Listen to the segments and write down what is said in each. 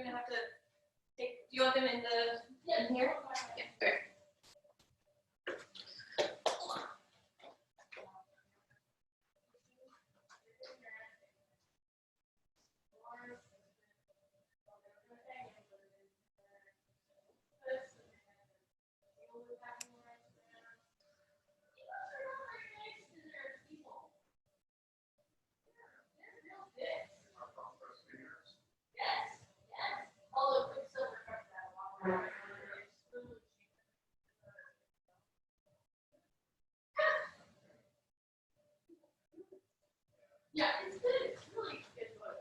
gonna have to take. Do you want them in here? Yeah. Great. Yeah, it's good. It's really good book.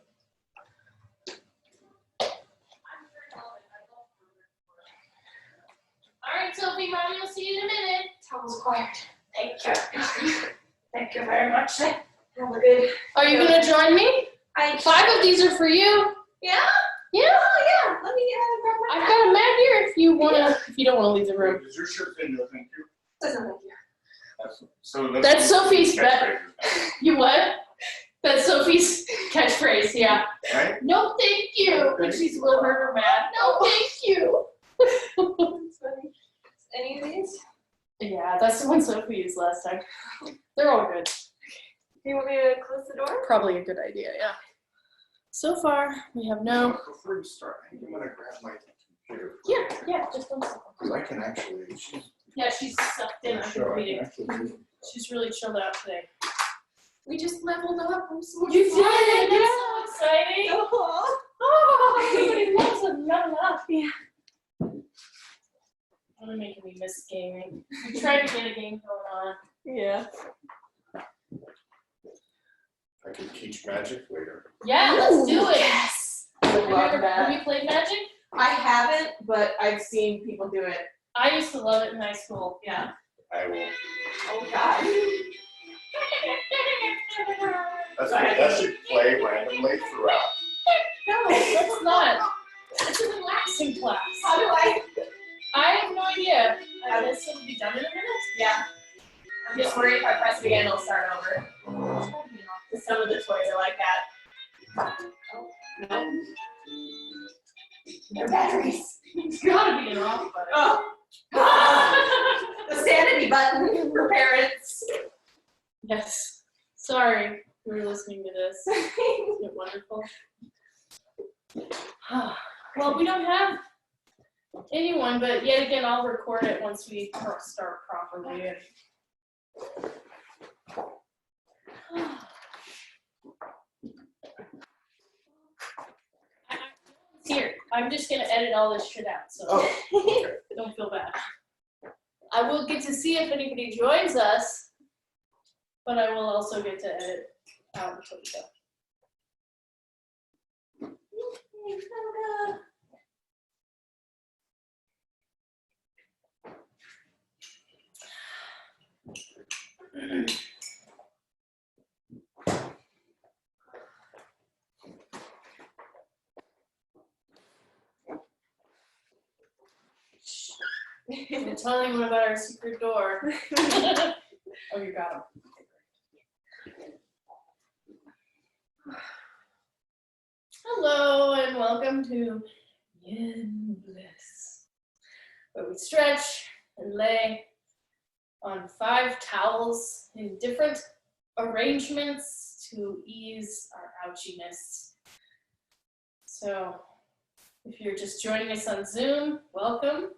All right, Sophie, Mommy will see you in a minute. Towel's acquired. Thank you. Thank you very much. Have a good. Are you gonna join me? 5 of these are for you. Yeah? Yeah. Oh, yeah. Let me grab my I've got a mat here if you wanna. If you don't wanna leave the room. Does your shirt say no thank you? Doesn't look here. That's Sophie's catchphrase. You what? That's Sophie's catchphrase. Yeah. Right? No, thank you. When she's with her mad. No, thank you. It's funny. Any of these? Yeah, that's the one Sophie used last time. They're all good. Do you want me to close the door? Probably a good idea, yeah. So far, we have no. Before you start, I think I'm gonna grab my computer. Yeah, just 1 second. Because I can actually, Yeah, she's sucked in. I've been reading. actually. She's really chilled out today. We just leveled up. I'm so You excited. did? That's so exciting. Oh. Oh, everybody loves it. Level up. Yeah. You're making me miss gaming. We tried to get a game going on. Yeah. I can teach magic later. Yeah, let's do it. Yes. I would love Have that. you played Magic? I haven't, but I've seen people do it. I used to love it in high school. Yeah. I will. Oh God. That's good. That should play randomly throughout. No, that's not. It's a relaxing class. How do I? I have no idea. I guess it'll be done in a minute. Yeah. I'm just worried if I press it again, it'll start over. Because some of the toys are like that. Oh, no. They're batteries. It's gotta be an off button. Oh. The sanity button for parents. Yes. Sorry you were listening to this. Isn't it wonderful? Well, we don't have anyone, but yet again, I'll record it once we start properly. Here, I'm just gonna edit all this shit out, so Okay. don't feel bad. I will get to see if anybody joins us, but I will also get to edit out until we go. Don't tell anyone about our secret door. Oh, you got him. Hello and welcome to Bliss, where we stretch and lay on 5 towels in different arrangements to ease our ouchiness. So if you're just joining us on Zoom, welcome.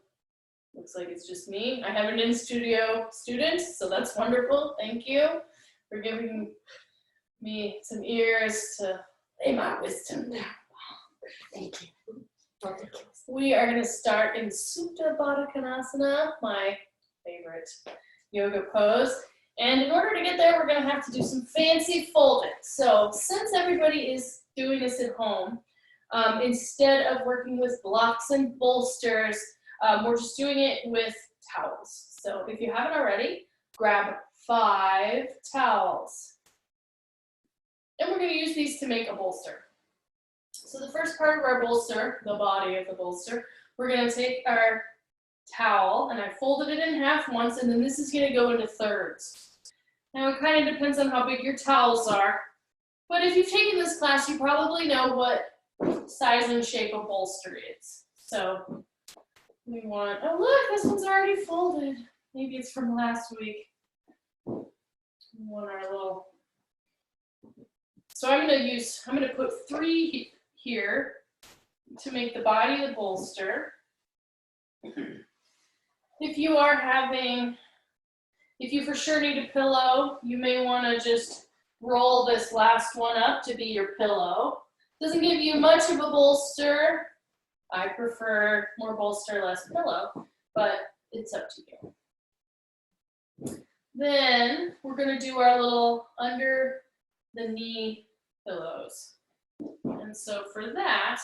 Looks like it's just me. I have an in-studio student, so that's wonderful. Thank you for giving me some ears to lay my wisdom down. Thank you. We are going to start in Supta Baddha Konasana, my favorite yoga pose. And in order to get there, we're going to have to do some fancy folding. So since everybody is doing this at home, instead of working with blocks and bolsters, we're just doing it with towels. So if you haven't already, grab 5 towels. And we're going to use these to make a bolster. So the first part of our bolster, the body of the bolster, we're going to take our towel, and I folded it in half once, and then this is going to go into thirds. Now it kind of depends on how big your towels are, but if you've taken this class, you probably know what size and shape a bolster is. So we want, oh look, this one's already folded. Maybe it's from last week. We want our little, so I'm gonna put 3 here to make the body the bolster. If you for sure need a pillow, you may want to just roll this last one up to be your pillow. Doesn't give you much of a bolster. I prefer more bolster, less pillow, but it's up to you. Then we're going to do our little under the knee pillows. And so for that,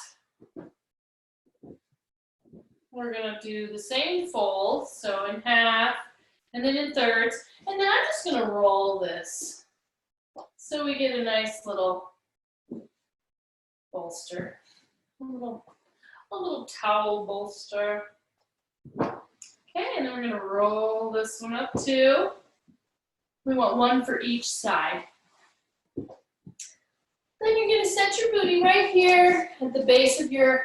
we're going to do the same fold, so in half and then in thirds. And then I'm just going to roll this so we get a nice little bolster, a little towel bolster. Okay, and then we're going to roll this one up too. We want one for each side. Then you're going to set your booty right here at the base of your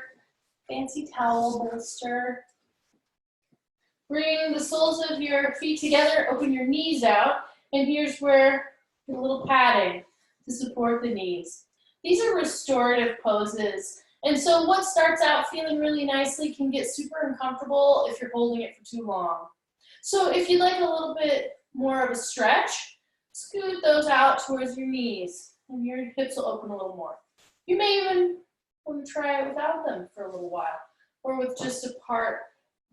fancy towel bolster. Bring the soles of your feet together, open your knees out, and here's where a little padding to support the knees. These are restorative poses, and so what starts out feeling really nicely can get super uncomfortable if you're holding it for too long. So if you'd like a little bit more of a stretch, scoot those out towards your knees, and your hips will open a little more. You may even want to try it without them for a little while, or with just a part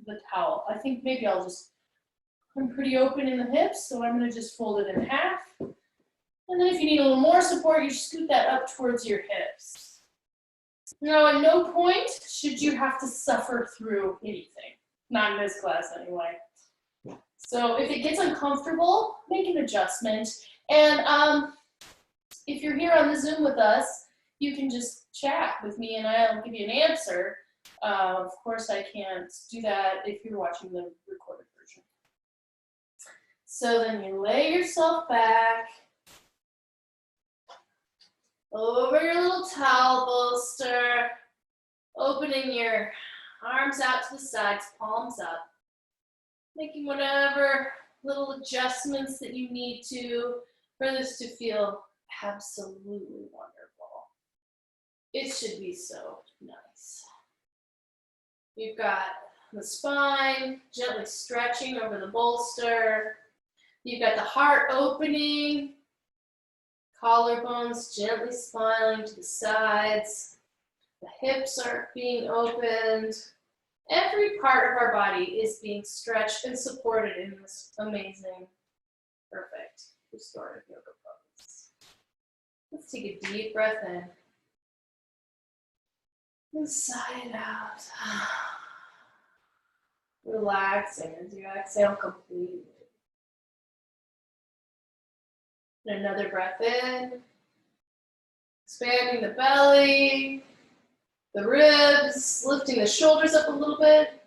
of the towel. I think maybe I'm pretty open in the hips, so I'm going to just fold it in half. And then if you need a little more support, you scoot that up towards your hips. Now, at no point should you have to suffer through anything. Not in this class, anyway. So if it gets uncomfortable, make an adjustment. And if you're here on the Zoom with us, you can just chat with me and I'll give you an answer. Of course, I can't do that if you're watching the recorded version. So then you lay yourself back over your little towel bolster, opening your arms out to the sides, palms up, making whatever little adjustments that you need to for this to feel absolutely wonderful. It should be so nice. You've got the spine gently stretching over the bolster. You've got the heart opening, collarbones gently smiling to the sides. The hips are being opened. Every part of our body is being stretched and supported in this amazing, perfect restorative yoga pose. Let's take a deep breath in. And sigh it out. Relaxing as you exhale completely. And another breath in. Expanding the belly, the ribs, lifting the shoulders up a little bit.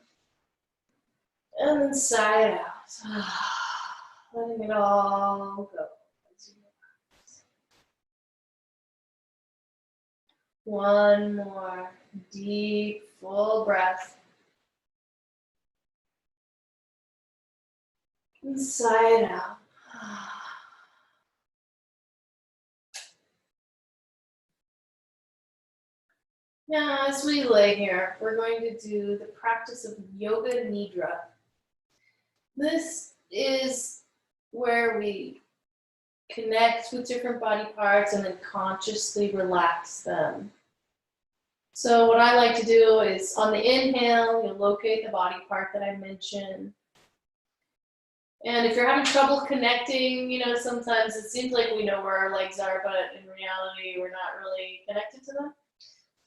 And then sigh it out. Letting it all go. One more deep, full breath. And sigh it out. Now, as we lay here, we're going to do the practice of Yoga Nidra. This is where we connect with different body parts and then consciously relax them. So what I like to do is on the inhale, you'll locate the body part that I mentioned. And if you're having trouble connecting, sometimes it seems like we know where our legs are, but in reality, we're not really connected to them.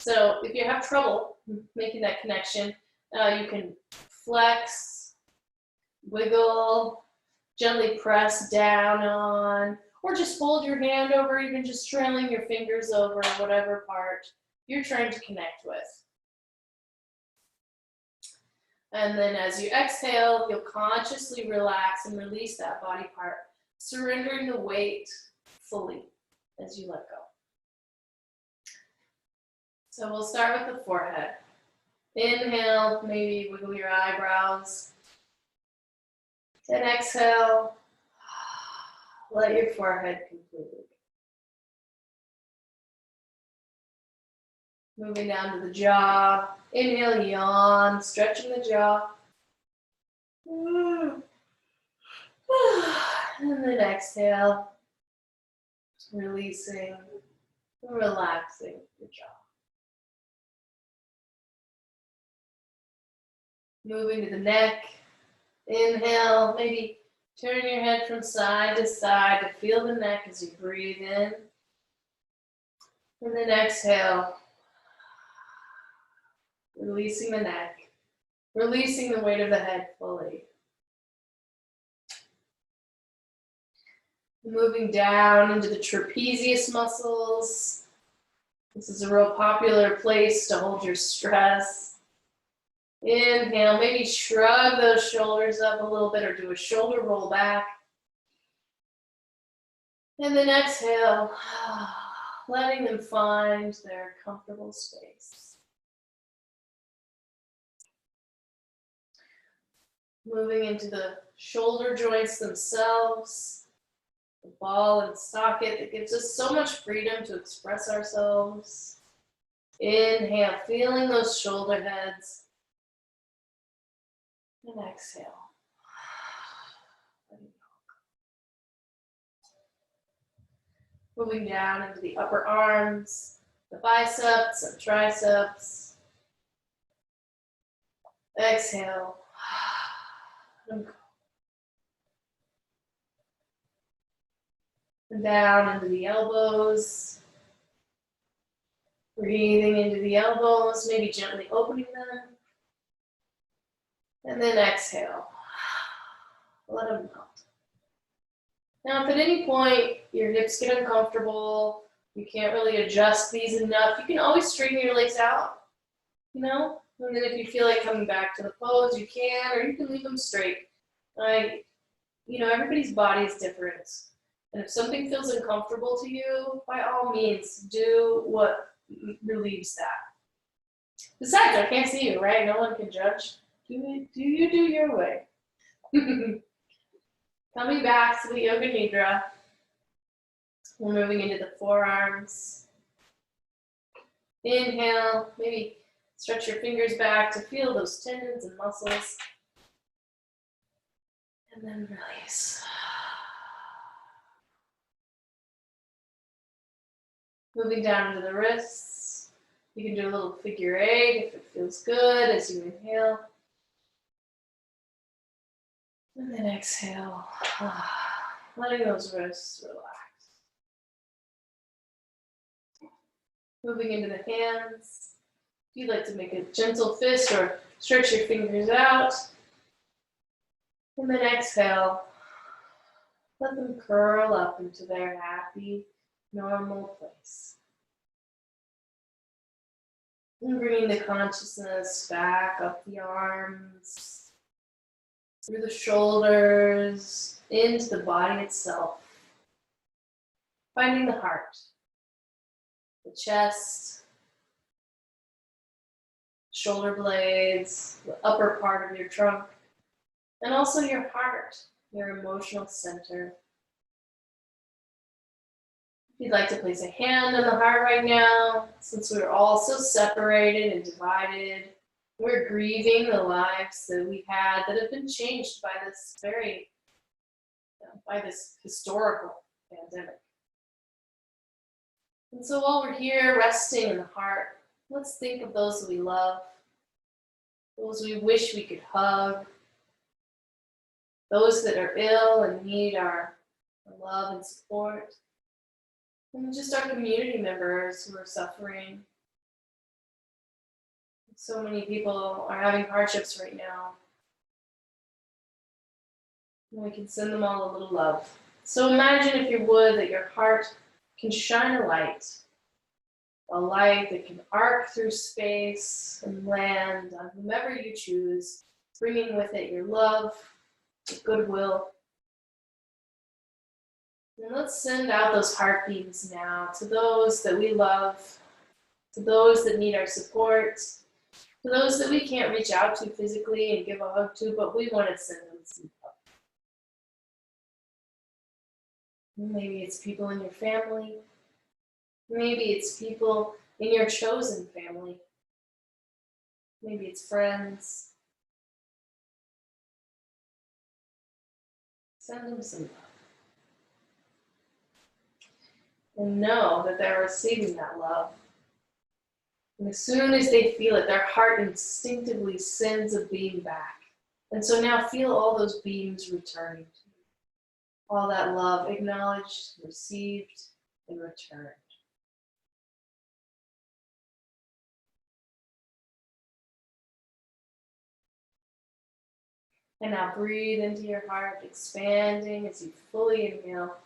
So if you have trouble making that connection, you can flex, wiggle, gently press down on, or just fold your hand over, even just trailing your fingers over whatever part you're trying to connect with. And then as you exhale, you'll consciously relax and release that body part, surrendering the weight fully as you let go. So we'll start with the forehead. Inhale, maybe wiggle your eyebrows. Then exhale, let your forehead completely go. Moving down to the jaw. Inhale, yawn, stretching the jaw. And then exhale, releasing, relaxing your jaw. Moving to the neck. Inhale, maybe turn your head from side to side to feel the neck as you breathe in. And then exhale, releasing the neck, releasing the weight of the head fully. Moving down into the trapezius muscles. This is a real popular place to hold your stress. Inhale, maybe shrug those shoulders up a little bit or do a shoulder roll back. And then exhale, letting them find their comfortable space. Moving into the shoulder joints themselves, the ball and socket that gives us so much freedom to express ourselves. Inhale, feeling those shoulder heads. And exhale. Moving down into the upper arms, the biceps and triceps. Exhale. And down into the elbows. Breathing into the elbows, maybe gently opening them. And then exhale. Let them melt. Now, if at any point your hips get uncomfortable, you can't really adjust these enough, you can always straighten your legs out, and then if you feel like coming back to the pose, you can, or you can leave them straight. Everybody's body is different. And if something feels uncomfortable to you, by all means, do what relieves that. Besides, I can't see you, right? No one can judge. Do you do your way. Coming back to the Yoga Nidra. We're moving into the forearms. Inhale, maybe stretch your fingers back to feel those tendons and muscles. And then release. Moving down into the wrists. You can do a little figure eight if it feels good as you inhale. And then exhale, letting those wrists relax. Moving into the hands. If you'd like to make a gentle fist or stretch your fingers out. And then exhale, let them curl up into their happy, normal place. And bringing the consciousness back up the arms, through the shoulders, into the body itself. Finding the heart, the chest, shoulder blades, the upper part of your trunk, and also your heart, your emotional center. If you'd like to place a hand on the heart right now, since we're all so separated and divided, we're grieving the lives that we've had that have been changed by this historical pandemic. And so while we're here resting in the heart, let's think of those that we love, those we wish we could hug, those that are ill and need our love and support, and just our community members who are suffering. So many people are having hardships right now. And we can send them all a little love. So imagine, if you would, that your heart can shine a light that can arc through space and land on whomever you choose, bringing with it your love, your goodwill. And let's send out those heartbeams now to those that we love, To those that need our support, to those that we can't reach out to physically and give a hug to, but we want to send them some love. Maybe it's people in your family. Maybe it's people in your chosen family. Maybe it's friends. Send them some love. And know that they're receiving that love. And as soon as they feel it, their heart instinctively sends a beam back. And so now feel all those beams returning to you. All that love acknowledged, received, and returned. And now breathe into your heart, expanding as you fully inhale.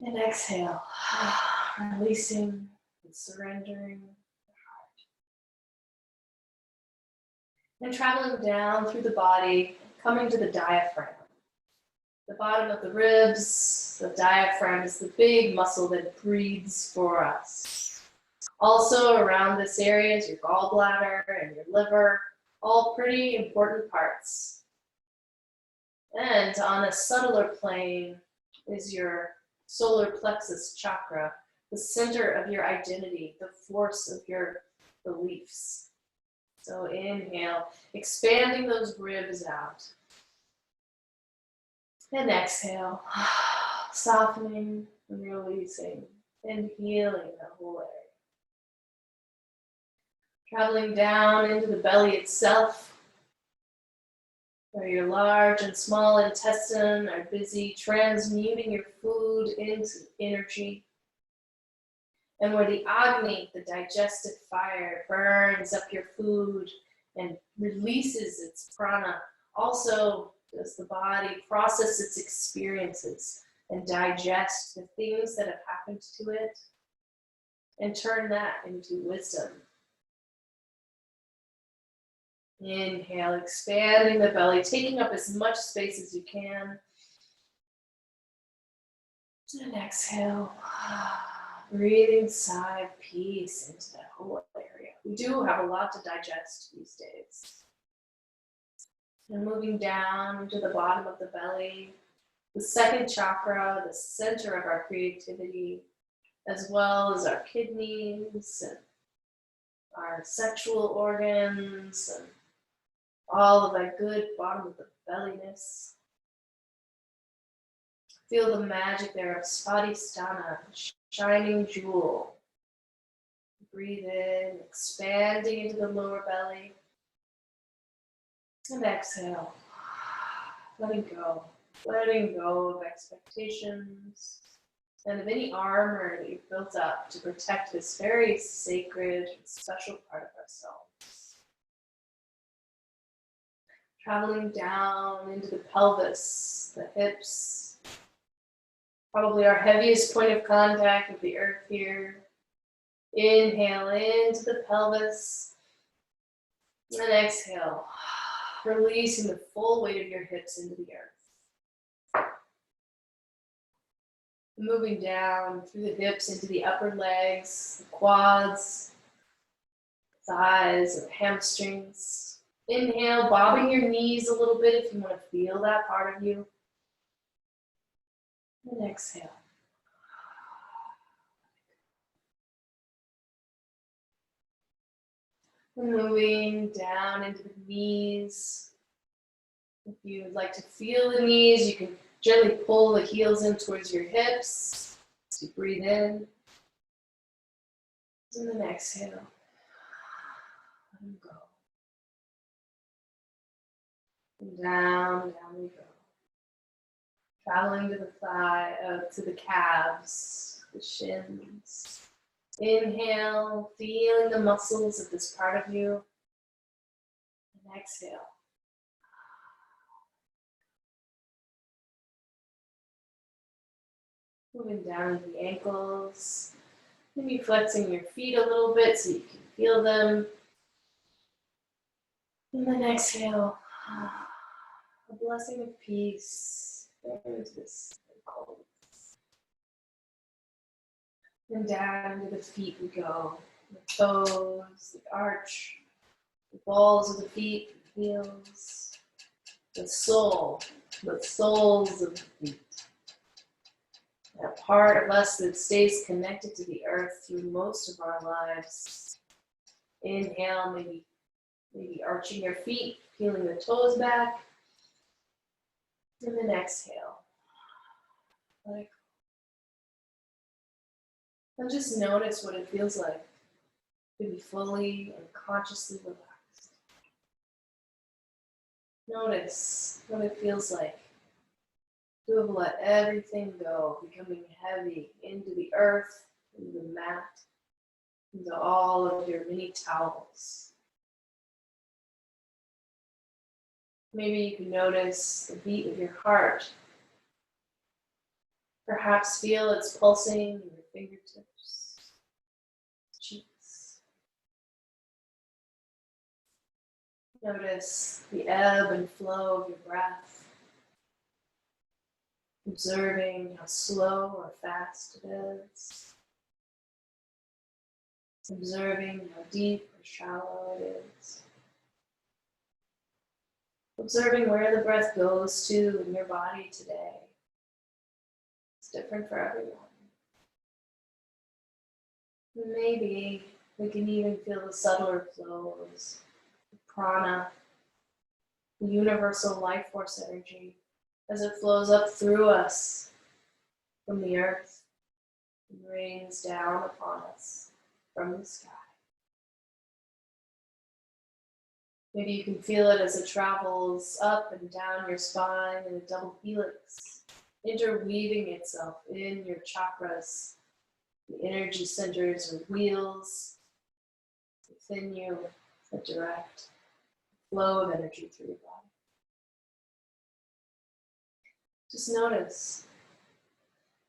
And exhale, releasing and surrendering the heart. And traveling down through the body, coming to the diaphragm. The bottom of the ribs, the diaphragm is the big muscle that breathes for us. Also around this area is your gallbladder and your liver, all pretty important parts. And on a subtler plane is your solar plexus chakra, the center of your identity, the force of your beliefs. So inhale, expanding those ribs out. And exhale, softening and releasing and healing the whole area. Traveling down into the belly itself, where your large and small intestine are busy transmuting your food into energy, and where the Agni, the digestive fire, burns up your food and releases its prana. Also, does the body process its experiences and digest the things that have happened to it and turn that into wisdom. Inhale, expanding the belly, taking up as much space as you can. And exhale, breathing sigh of peace into that whole area. We do have a lot to digest these days. And moving down to the bottom of the belly, the second chakra, the center of our creativity, as well as our kidneys and our sexual organs and all of that good bottom of the belliness. Feel the magic there of Svadhisthana, shining jewel. Breathe in, expanding into the lower belly. And exhale, letting go of expectations and of any armor that you've built up to protect this very sacred and special part of ourselves. Traveling down into the pelvis, the hips, probably our heaviest point of contact with the earth here. Inhale into the pelvis and exhale, releasing the full weight of your hips into the earth. Moving down through the hips into the upper legs, the quads, thighs, and hamstrings. Inhale, bobbing your knees a little bit if you want to feel that part of you. And exhale. Moving down into the knees. If you would like to feel the knees, you can gently pull the heels in towards your hips. So you breathe in. And then exhale. Let them go. And down we go. Traveling to the thigh, to the calves, the shins. Inhale, feeling the muscles of this part of you. And exhale. Moving down to the ankles. Maybe flexing your feet a little bit so you can feel them. And then exhale. A blessing of peace. There's this cold. And down into the feet we go. The toes, the arch, the balls of the feet, the heels, the soles of the feet. That part of us that stays connected to the earth through most of our lives. Inhale, maybe arching your feet, peeling the toes back. And then exhale. Let it go. And just notice what it feels like to be fully and consciously relaxed. Notice what it feels like to have let everything go, becoming heavy into the earth, into the mat, into all of your mini towels. Maybe you can notice the beat of your heart. Perhaps feel its pulsing in your fingertips, cheeks. Notice the ebb and flow of your breath. Observing how slow or fast it is. Observing how deep or shallow it is. Observing where the breath goes to in your body today. It's different for everyone. And maybe we can even feel the subtler flows, the prana, the universal life force energy, as it flows up through us from the earth and rains down upon us from the sky. Maybe you can feel it as it travels up and down your spine in a double helix, interweaving itself in your chakras, the energy centers or wheels within you that direct the flow of energy through your body. Just notice.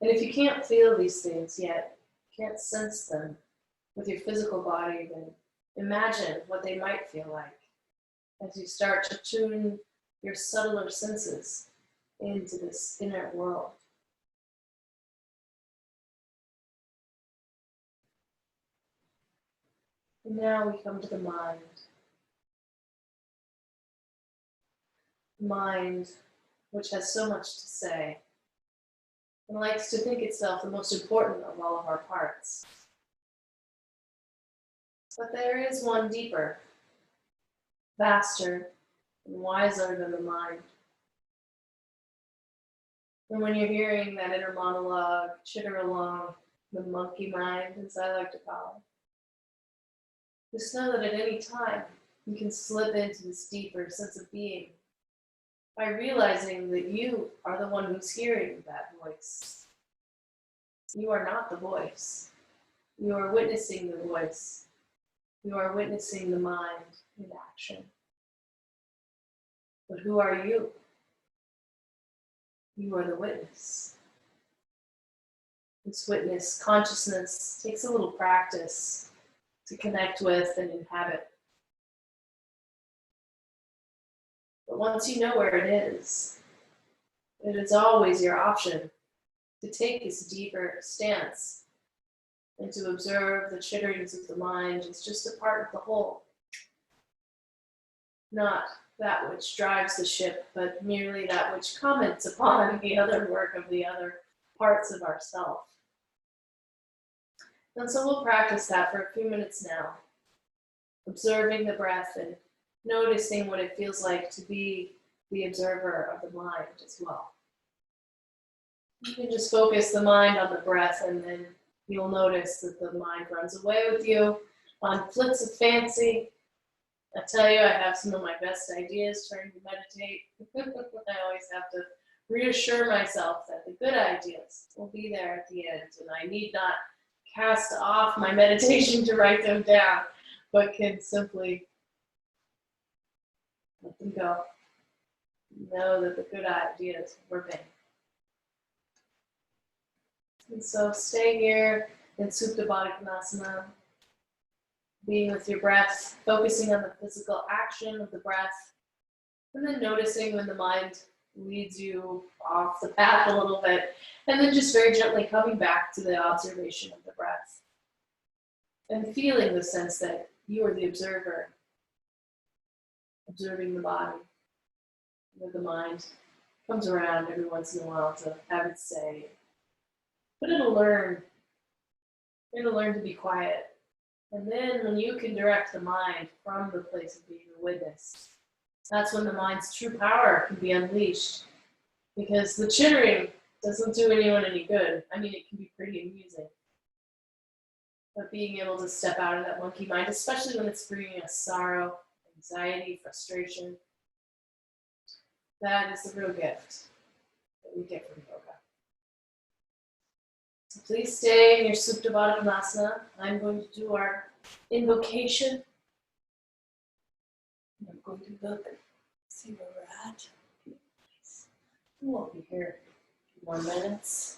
And if you can't feel these things yet, can't sense them with your physical body, then imagine what they might feel like as you start to tune your subtler senses into this inner world. And now we come to the mind. Mind, which has so much to say, and likes to think itself the most important of all of our parts. But there is one deeper, vaster, and wiser than the mind. And when you're hearing that inner monologue chitter along, the monkey mind, as I like to call it, just know that at any time you can slip into this deeper sense of being by realizing that you are the one who's hearing that voice. You are not the voice. You are witnessing the voice. You are witnessing the mind in action. But who are you? You are the witness. This witness consciousness takes a little practice to connect with and inhabit. But once you know where it is always your option to take this deeper stance and to observe the chitterings of the mind as just a part of the whole. Not that which drives the ship, but merely that which comments upon the other work of the other parts of ourself. And so we'll practice that for a few minutes now, observing the breath and noticing what it feels like to be the observer of the mind as well. You can just focus the mind on the breath, and then you'll notice that the mind runs away with you on flicks of fancy. I tell you, I have some of my best ideas trying to meditate. I always have to reassure myself that the good ideas will be there at the end, and I need not cast off my meditation to write them down, but can simply let them go. Know that the good ideas were vain. And so stay here in Supta Baddha Konasana, being with your breath, focusing on the physical action of the breath, and then noticing when the mind leads you off the path a little bit, and then just very gently coming back to the observation of the breath and feeling the sense that you are the observer, observing the body, where the mind comes around every once in a while to have its say. But it'll learn to be quiet. And then when you can direct the mind from the place of being a witness, that's when the mind's true power can be unleashed. Because the chittering doesn't do anyone any good. I mean, it can be pretty amusing. But being able to step out of that monkey mind, especially when it's bringing us sorrow, anxiety, frustration, that is the real gift that we get from yoga. So please stay in your Supta Baddha Konasana. I'm going to do our invocation. I'm going to look, see where we're at. We'll be here in 1 minute.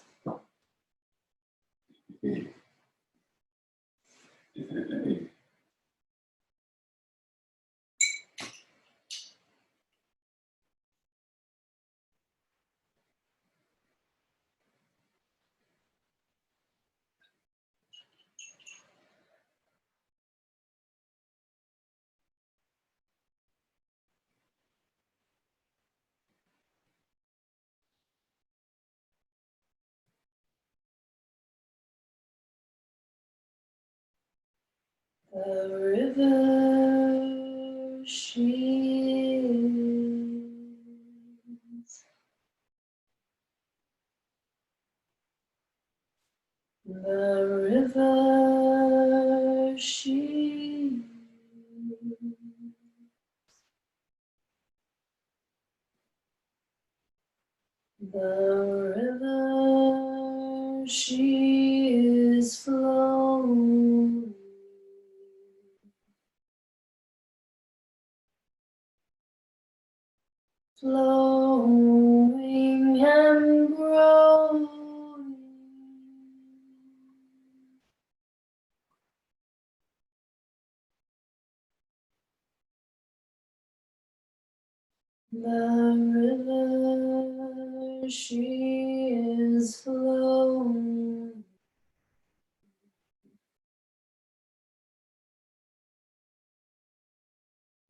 The river she's the river she's the river she is flowing. Flowing and growing, the river she is flowing,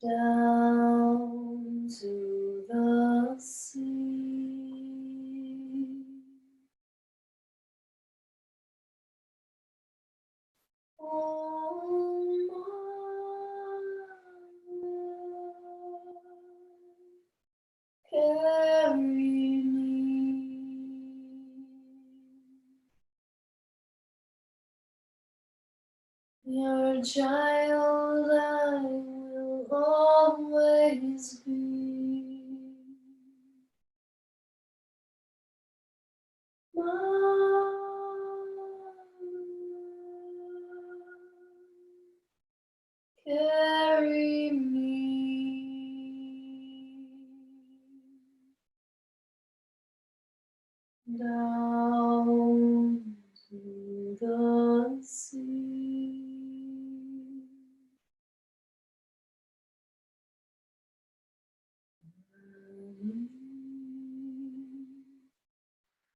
down to the sea. Oh, carry me, your child I will always be. Carry me down to the sea.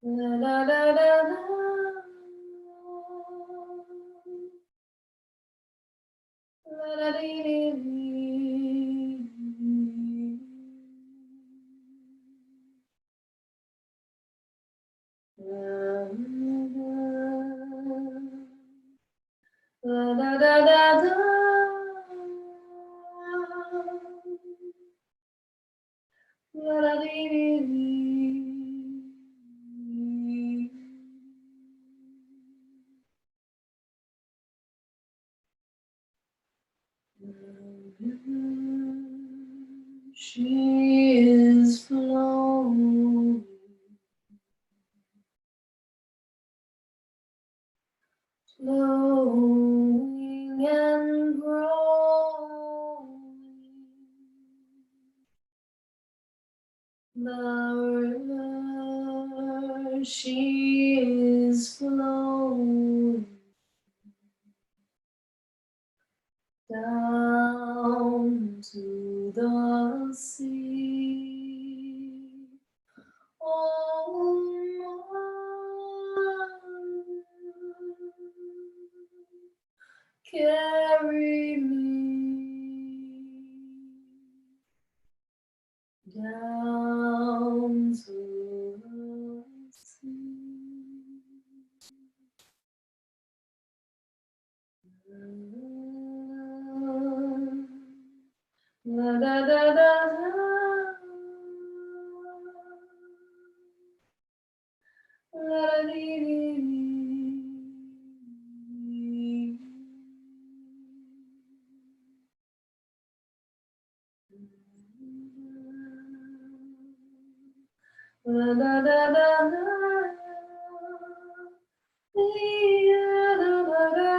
La la la la la. La la dee dee dee. La da da da da. La da dee dee dee. She is flowing, flowing and growing. The river she is flowing, down to the sea. carry me down to the sea. La da da da da. La da dee dee dee. La da da da da. La da da da da.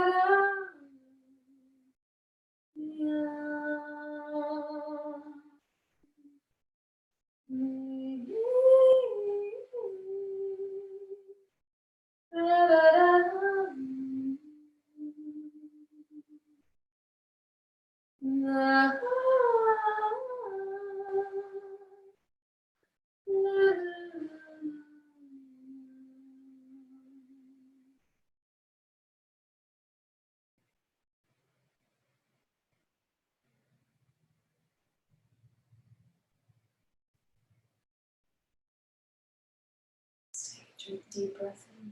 Take a deep breath in.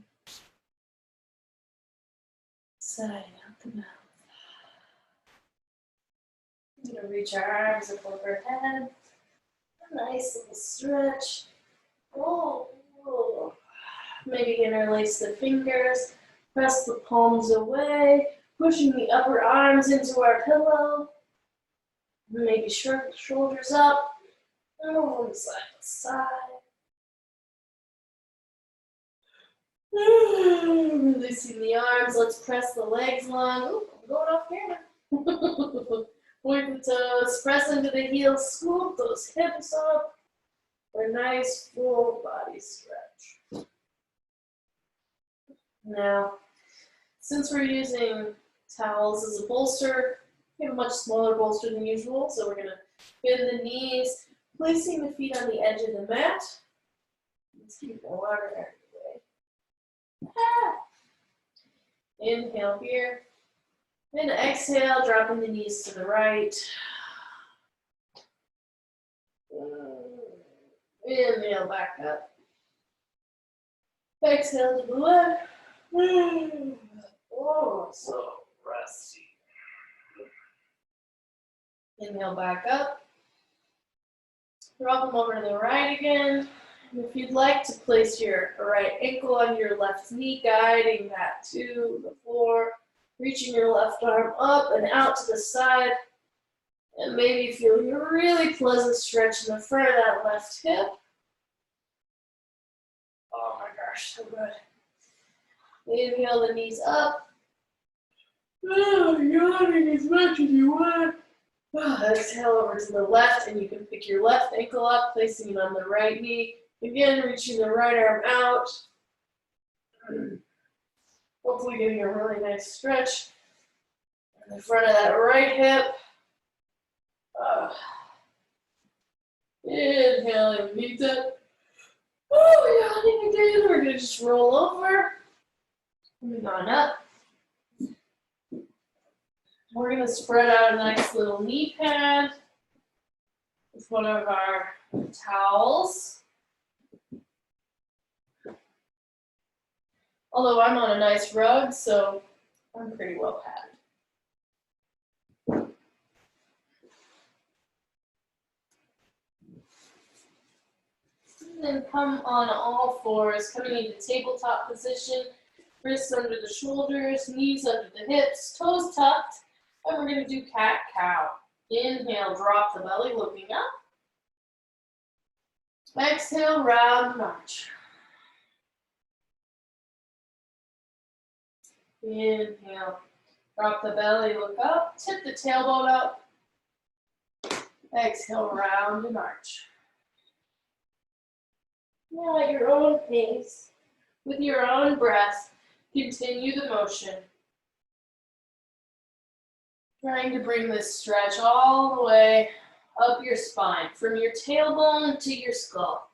Sigh out the mouth. I'm going to reach our arms above our head. A nice little stretch. Oh. Maybe interlace the fingers. Press the palms away. Pushing the upper arms into our pillow. Maybe shrug the shoulders up. One side to side. Releasing the arms, let's press the legs long. Ooh, I'm going off camera. Point the toes, press into the heels, scoop those hips up for a nice full body stretch. Now, since we're using towels as a bolster, we have a much smaller bolster than usual, so we're going to bend the knees, placing the feet on the edge of the mat. Let's keep the water out of the way. Inhale here. And exhale, dropping the knees to the right. Inhale back up. Exhale to the left. Oh, so rusty. Inhale back up. Drop them over to the right again. And if you'd like to place your right ankle on your left knee, guiding that to the floor, reaching your left arm up and out to the side, and maybe feeling a really pleasant stretch in the front of that left hip. Oh my gosh, so good. Inhale the knees up. Oh, yawning as much as you want. Exhale over to the left, and you can pick your left ankle up, placing it on the right knee. Again, reaching the right arm out. Hopefully getting a really nice stretch in the front of that right hip. Inhaling, meet that. Oh, yawning again. We're going to just roll over. Moving on up. We're going to spread out a nice little knee pad with one of our towels. Although I'm on a nice rug, so I'm pretty well padded. And then come on all fours, coming into tabletop position, wrists under the shoulders, knees under the hips, toes tucked, and we're going to do cat-cow. Inhale, drop the belly, looking up. Exhale, round and arch. Inhale, drop the belly, look up, tip the tailbone up. Exhale, round and arch. Now at your own pace, with your own breath, continue the motion. Trying to bring this stretch all the way up your spine, from your tailbone to your skull.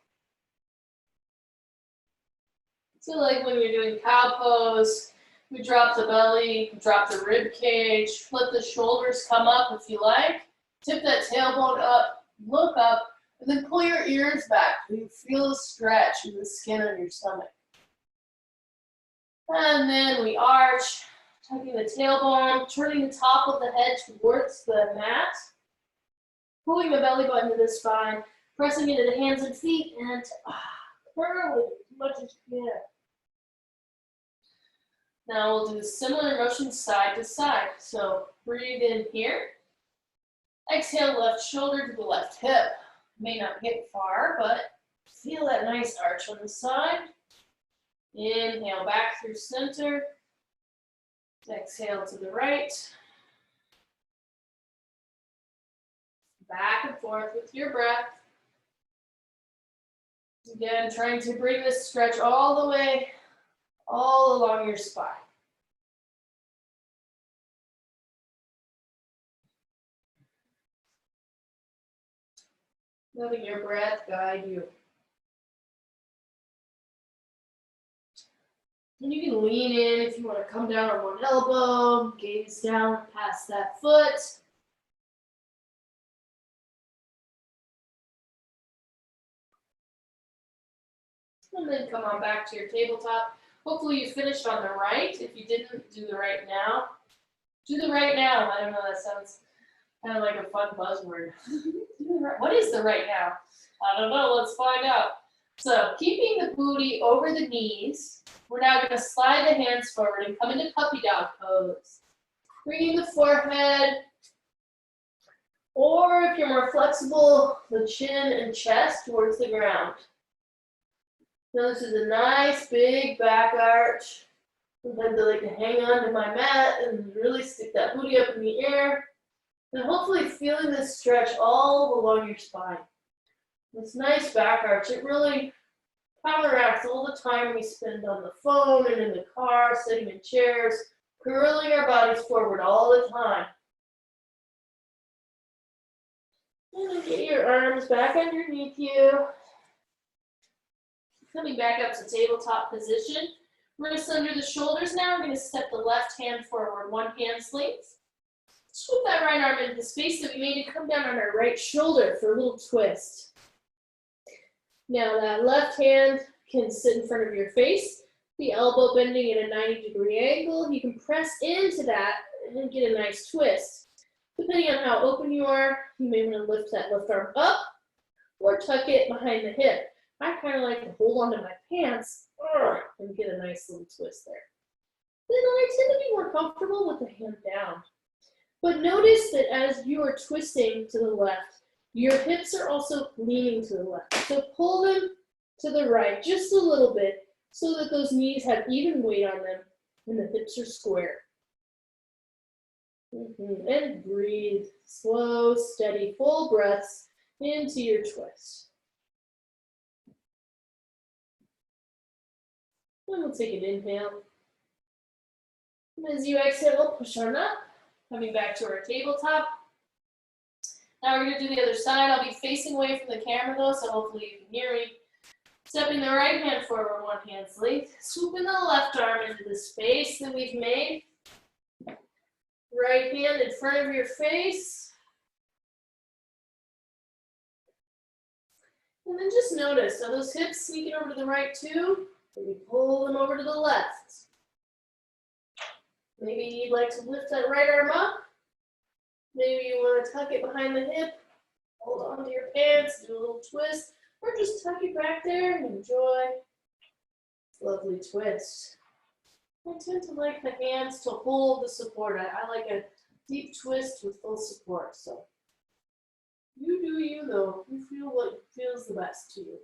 So like when you're doing cow pose, We drop the belly, drop the rib cage, let the shoulders come up if you like. Tip that tailbone up, look up, and then pull your ears back. You feel a stretch in the skin on your stomach. And then we arch, tucking the tailbone, turning the top of the head towards the mat, pulling the belly button to the spine, pressing into the hands and feet, and curl it as much as you can. Now we'll do similar motions side to side. So breathe in here. Exhale, left shoulder to the left hip. May not get far, but feel that nice arch on the side. Inhale back through center. Exhale to the right. Back and forth with your breath. Again, trying to bring this stretch all the way, all along your spine. Letting your breath guide you. And you can lean in if you want to come down on one elbow, gaze down past that foot. And then come on back to your tabletop. Hopefully you finished on the right. If you didn't, do the right now. Do the right now. I don't know, that sounds kind of like a fun buzzword. What is the right now? I don't know, let's find out. So keeping the booty over the knees, we're now going to slide the hands forward and come into puppy dog pose. Bringing the forehead, or if you're more flexible, the chin and chest towards the ground. Now this is a nice big back arch. Sometimes I like to hang on to my mat and really stick that booty up in the air. And hopefully feeling this stretch all along your spine. This nice back arch, it really counteracts all the time we spend on the phone and in the car, sitting in chairs, curling our bodies forward all the time. And then get your arms back underneath you. Coming back up to tabletop position. Wrists under the shoulders now. We're going to step the left hand forward, one hand's length. Swoop that right arm into the space that we made and come down on our right shoulder for a little twist. Now that left hand can sit in front of your face, the elbow bending at a 90-degree angle. You can press into that and get a nice twist. Depending on how open you are, you may want to lift that left arm up or tuck it behind the hip. I kind of like to hold onto my pants and get a nice little twist there. Then I tend to be more comfortable with the hand down. But notice that as you are twisting to the left, your hips are also leaning to the left. So pull them to the right just a little bit so that those knees have even weight on them and the hips are square. And breathe. Slow, steady, full breaths into your twist. And we'll take an inhale. And as you exhale, push on up. Coming back to our tabletop. Now we're going to do the other side. I'll be facing away from the camera though, so hopefully you can hear me. Stepping the right hand forward, one hand's length. Swooping the left arm into the space that we've made. Right hand in front of your face. And then just notice, are those hips sneaking over to the right too? Maybe pull them over to the left. Maybe you'd like to lift that right arm up. Maybe you want to tuck it behind the hip, hold on to your pants, do a little twist, or just tuck it back there and enjoy this lovely twist. I tend to like the hands to hold the support. I like a deep twist with full support. So you do you though. You feel what feels the best to you.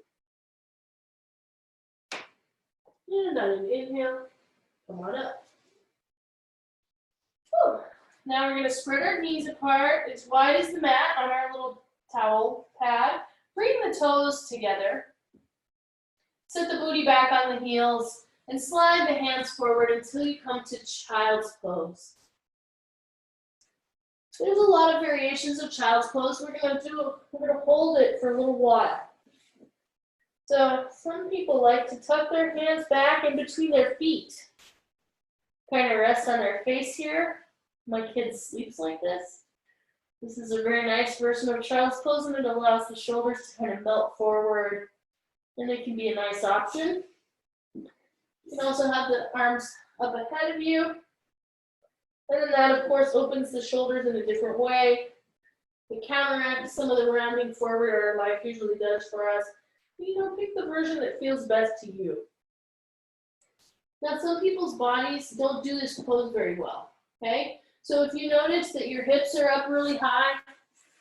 And on an inhale, come on up. Whew. Now we're going to spread our knees apart as wide as the mat on our little towel pad. Bring the toes together. Set the booty back on the heels and slide the hands forward until you come to child's pose. There's a lot of variations of child's pose. We're going to hold it for a little while. So some people like to tuck their hands back in between their feet. kind of rest on our face here. My kid sleeps like this. This is a very nice version of child's pose, and it allows the shoulders to kind of melt forward, and it can be a nice option. You can also have the arms up ahead of you, and then that, of course, opens the shoulders in a different way. To counteract some of the rounding forward our life usually does for us. You know, pick the version that feels best to you. Now, some people's bodies don't do this pose very well, okay? So if you notice that your hips are up really high,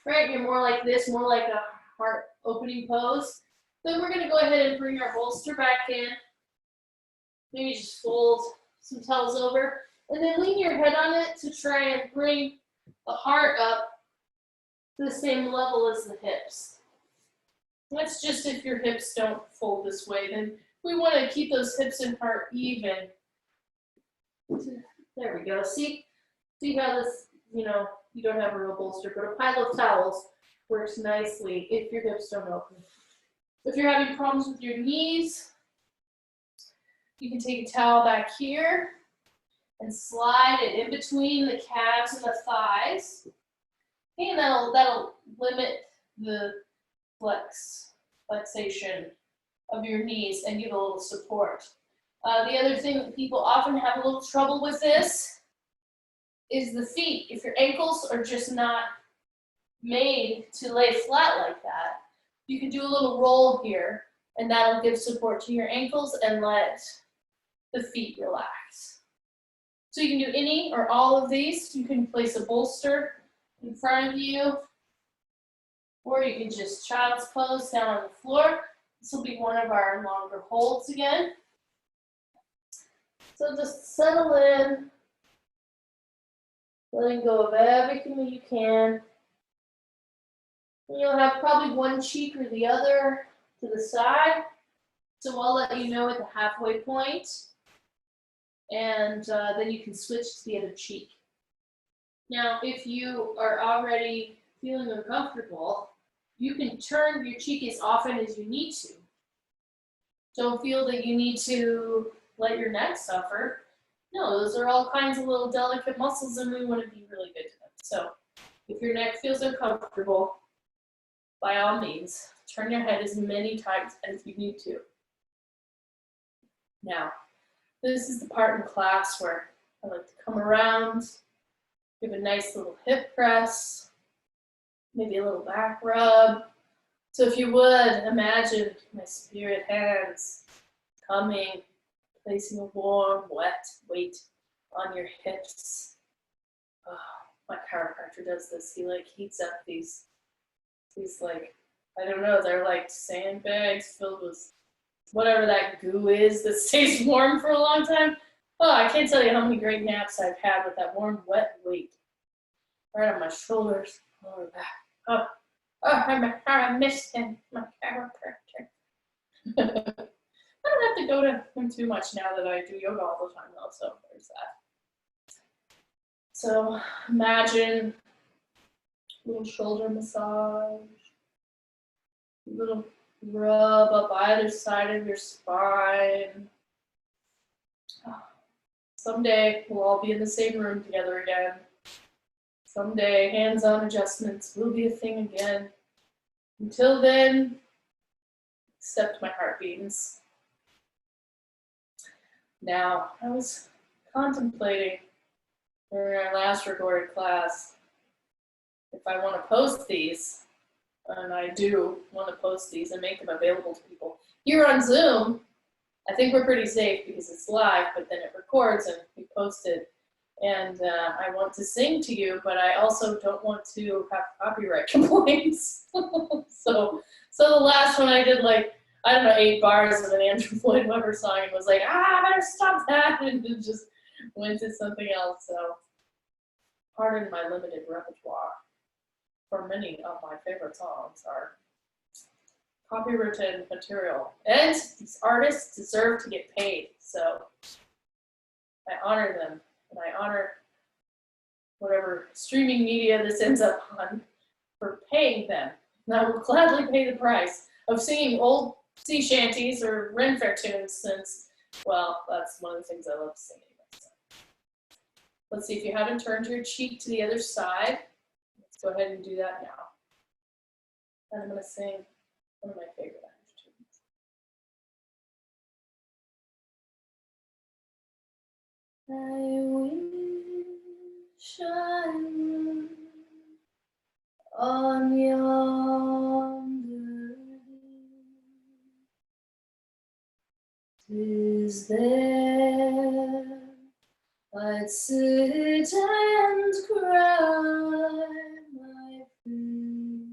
right, you're more like this, more like a heart opening pose, then we're gonna go ahead and bring our bolster back in. Maybe just fold some towels over, and then lean your head on it to try and bring the heart up to the same level as the hips. That's just if your hips don't fold this way, then we want to keep those hips and heart even. There we go. See how this, you know, you don't have a real bolster, but a pile of towels works nicely if your hips don't open. If you're having problems with your knees, you can take a towel back here and slide it in between the calves and the thighs. Okay, and that'll limit the flexation of your knees and give a little support. The other thing that people often have a little trouble with this is the feet. If your ankles are just not made to lay flat like that, you can do a little roll here, and that'll give support to your ankles and let the feet relax. So you can do any or all of these. You can place a bolster in front of you, or you can just child's pose down on the floor. This will be one of our longer holds again. So just settle in, letting go of everything that you can. And you'll have probably one cheek or the other to the side. So I'll let you know at the halfway point, and then you can switch to the other cheek. Now, if you are already feeling uncomfortable, you can turn your cheek as often as you need to. Don't feel that you need to let your neck suffer. No, those are all kinds of little delicate muscles, and we want to be really good to them. So if your neck feels uncomfortable, by all means, turn your head as many times as you need to. Now, this is the part in class where I like to come around, give a nice little hip press, maybe a little back rub. So if you would, imagine my spirit hands coming, placing a warm, wet weight on your hips. Oh, my chiropractor does this. He like heats up these like, I don't know, they're like sandbags filled with whatever that goo is that stays warm for a long time. Oh, I can't tell you how many great naps I've had with that warm, wet weight. Right on my shoulders, lower back. I missed him, my chiropractor. I don't have to go to him too much now that I do yoga all the time though, so there's that. So imagine a little shoulder massage, a little rub up either side of your spine. Someday we'll all be in the same room together again. Someday hands-on adjustments will be a thing again. Until then, accept my heartbeats. Now, I was contemplating during our last recorded class if I want to post these, and I do want to post these and make them available to people. Here on Zoom, I think we're pretty safe because it's live, but then it records and we post it. And I want to sing to you, but I also don't want to have copyright complaints. So the last one I did like, I don't know, 8 bars of an Andrew Lloyd Webber song and was like, I better stop that, and it just went to something else. So pardon my limited repertoire, for many of my favorite songs are copyrighted material, and these artists deserve to get paid. So I honor them. And I honor whatever streaming media this ends up on for paying them. And I will gladly pay the price of singing old sea shanties or Ren Fair tunes since, well, that's one of the things I love singing. Let's see, if you haven't turned your cheek to the other side, let's go ahead and do that now. And I'm going to sing one of my favorite Irish tunes. I wish I were on yonder hill. 'Tis there I'd sit and cry my fill,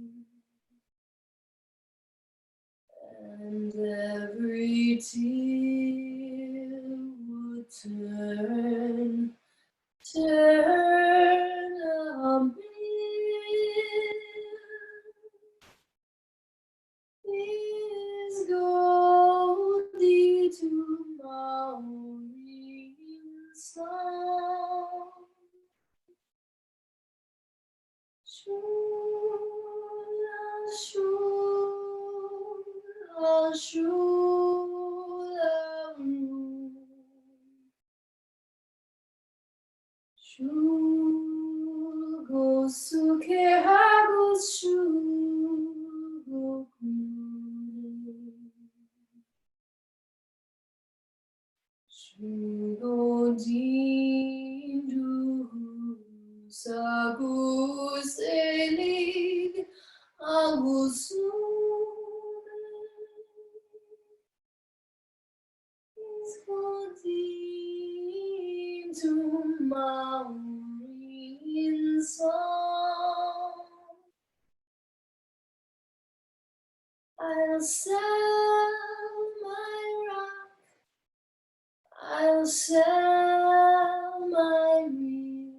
and every tear would turn a mill. Is goldy to Maureen song. Shula, shula, shula, shul gosuke hagos shul gokune. Shugodindu saguselig agusume is godindu Maureen song. I'll sell my rock, I'll sell my reel,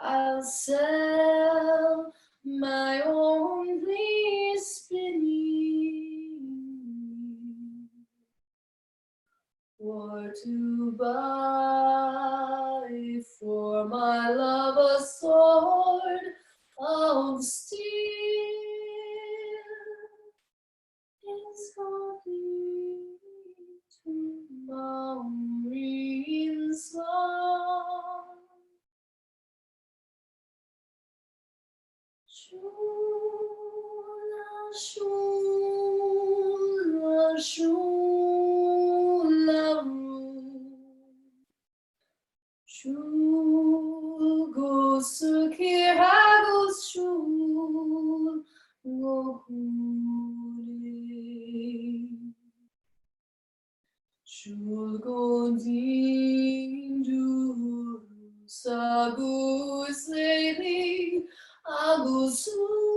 I'll sell my only spinning, for to buy for my love a sword of steel. Is calling to Maureen song. Shula, shula, shula, shul gosuke hagos shul gokune. Shul godindu saguselig agusume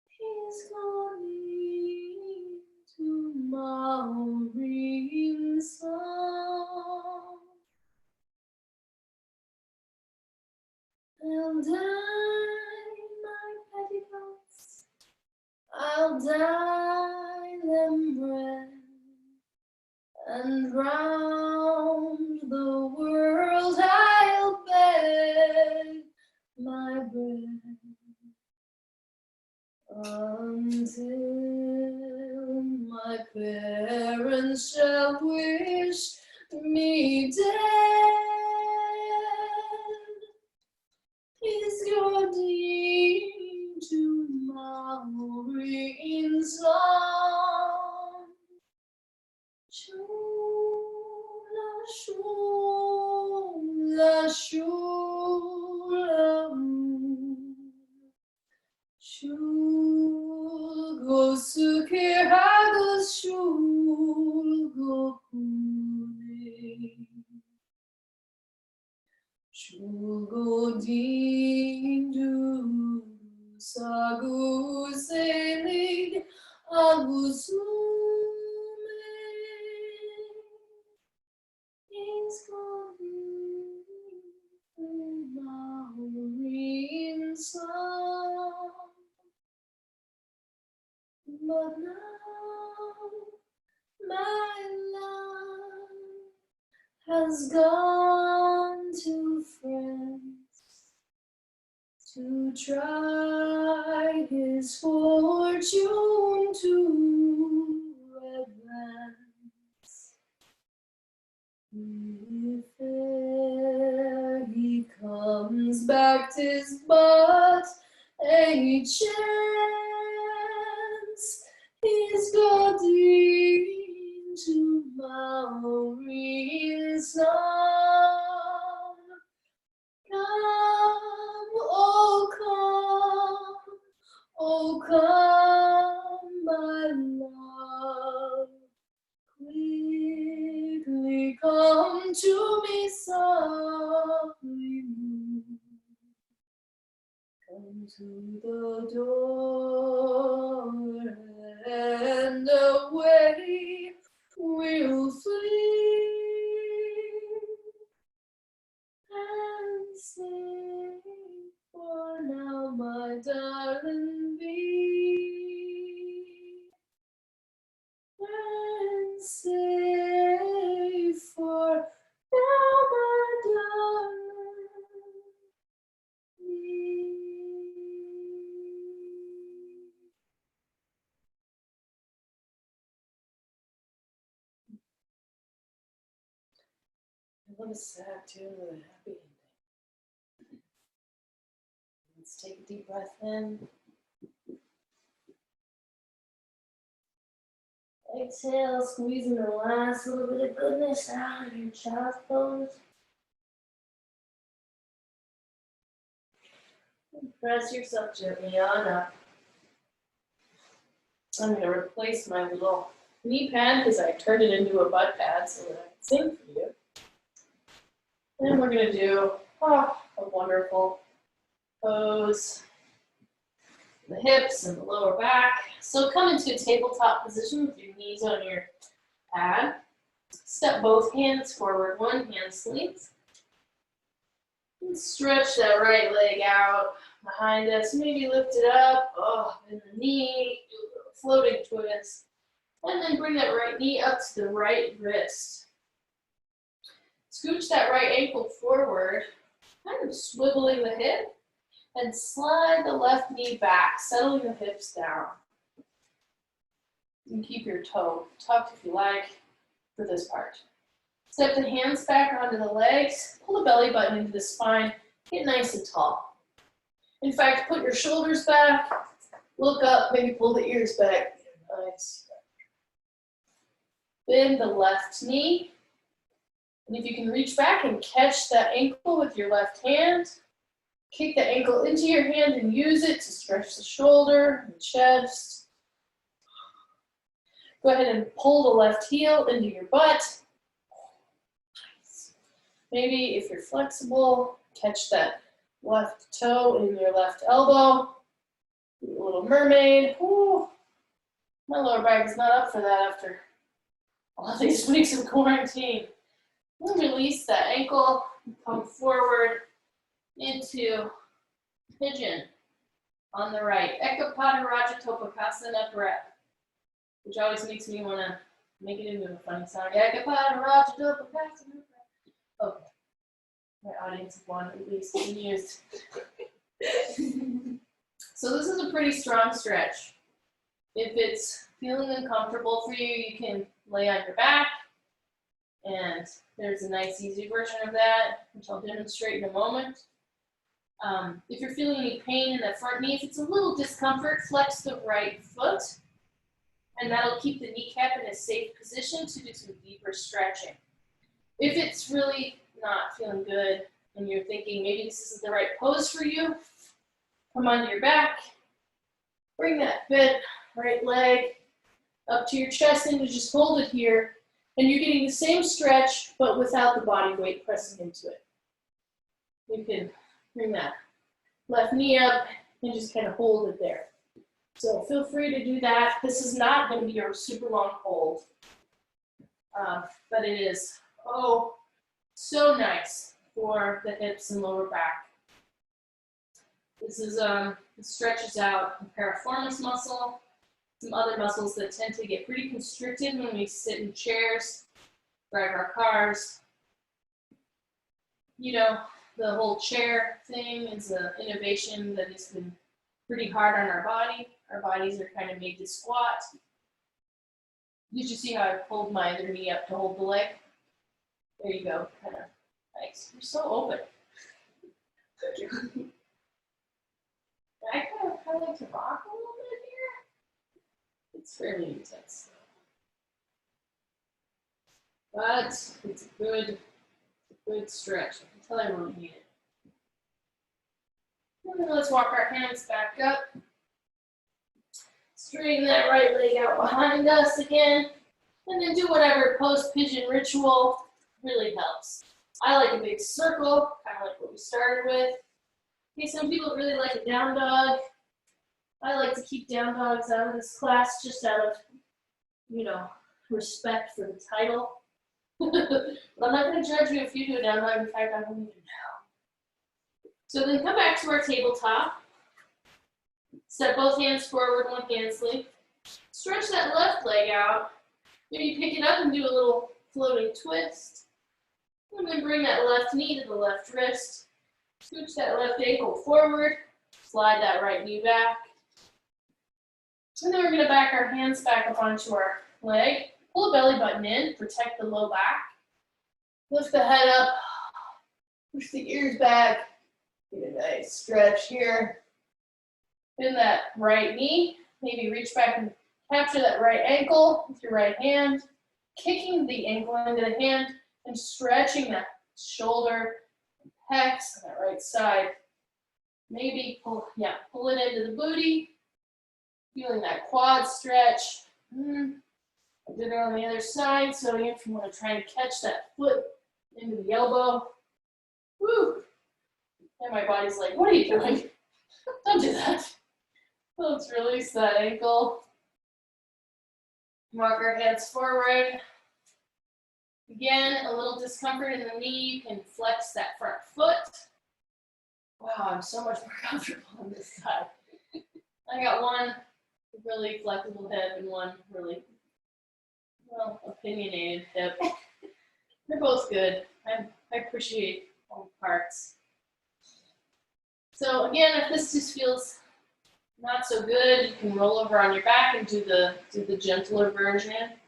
is calling to Maureen song. I'll dye my petticoats, I'll dye them red, and round the world I'll beg my bread, until my parents shall wish me dead. Is your deed to Maureen song. Shula, shula, shula, shul gosuke hagos shul gokune. Shul godindu saguselig agusume is calling to Maureen song. But now my love has gone to France to try his fortune to advance. If e'er he comes back, 'tis but a chance. He's got into Maureen's song. Come, oh come, my love. Quickly come to me softly. Come to the door and away we'll flee and sing for now, my darling bee, and say for now, my darling bee. I love a sad tune with a happy ending. Let's take a deep breath in. Exhale, squeezing the last little bit of goodness out of your child's pose. And press yourself gently on up. I'm going to replace my little knee pad because I turned it into a butt pad so that I can sing for you. And we're going to do a wonderful pose. The hips and the lower back. So come into a tabletop position with your knees on your pad. Step both hands forward, one hand slings. And stretch that right leg out behind us. Maybe lift it up, bend the knee, do a little floating twist. And then bring that right knee up to the right wrist. Scooch that right ankle forward, kind of swiveling the hip. And slide the left knee back, settling the hips down. And keep your toe tucked if you like for this part. Step the hands back onto the legs, pull the belly button into the spine, get nice and tall. In fact, put your shoulders back, look up, maybe pull the ears back. Nice. Bend the left knee. And if you can reach back and catch that ankle with your left hand, kick the ankle into your hand and use it to stretch the shoulder and chest. Go ahead and pull the left heel into your butt. Maybe if you're flexible, catch that left toe in your left elbow. Do a little mermaid. Ooh, my lower back is not up for that after all these weeks of quarantine. We'll release that ankle, come forward into pigeon on the right. Ekapada Rajatopakasana breath, which always makes me want to make it into a funny sound. Ekapada Rajatopakasana breath. Okay. My audience of one at least used. So this is a pretty strong stretch. If it's feeling uncomfortable for you, you can lay on your back. And there's a nice easy version of that, which I'll demonstrate in a moment. If you're feeling any pain in the front knee, if it's a little discomfort, flex the right foot. And that'll keep the kneecap in a safe position to do some deeper stretching. If it's really not feeling good and you're thinking maybe this isn't the right pose for you, come onto your back, bring that right leg up to your chest and you just hold it here. And you're getting the same stretch, but without the body weight pressing into it. You can bring that left knee up and just kind of hold it there. So feel free to do that. This is not going to be a super long hold, but it is, so nice for the hips and lower back. This is, it stretches out the piriformis muscle, some other muscles that tend to get pretty constricted when we sit in chairs, drive our cars. You know, the whole chair thing is an innovation that has been pretty hard on our body. Our bodies are kind of made to squat. Did you see how I pulled my other knee up to hold the leg? There you go. Kind of nice. You're so open. I kind of like to rock a little bit here. It's fairly intense, but it's a good stretch. I can tell I really need it. And then let's walk our hands back up. Straighten that right leg out behind us again. And then do whatever post-pigeon ritual really helps. I like a big circle, kind of like what we started with. Okay, some people really like a down dog. I like to keep down dogs out of this class just out of, respect for the title. But I'm not going to judge you if you do a down dog. In fact, I won't even know. So then come back to our tabletop. Step both hands forward, one hand sleeve. Stretch that left leg out. Maybe pick it up and do a little floating twist. And then bring that left knee to the left wrist. Scooch that left ankle forward. Slide that right knee back. And then we're going to back our hands back up onto our leg. Pull the belly button in, protect the low back. Lift the head up. Push the ears back. Get a nice stretch here. Bend that right knee. Maybe reach back and capture that right ankle with your right hand. Kicking the ankle into the hand and stretching that shoulder, pecs on that right side. Maybe pull it into the booty. Feeling that quad stretch. I did it on the other side, so if you want to try and catch that foot into the elbow. Woo! And my body's like, what are you doing? Don't do that. Let's release that ankle. Walk our hands forward. Again, a little discomfort in the knee. You can flex that front foot. Wow, I'm so much more comfortable on this side. I got one really flexible hip and one really, opinionated hip. They're both good. I appreciate all parts. So again, if this just feels not so good, you can roll over on your back and do the gentler version.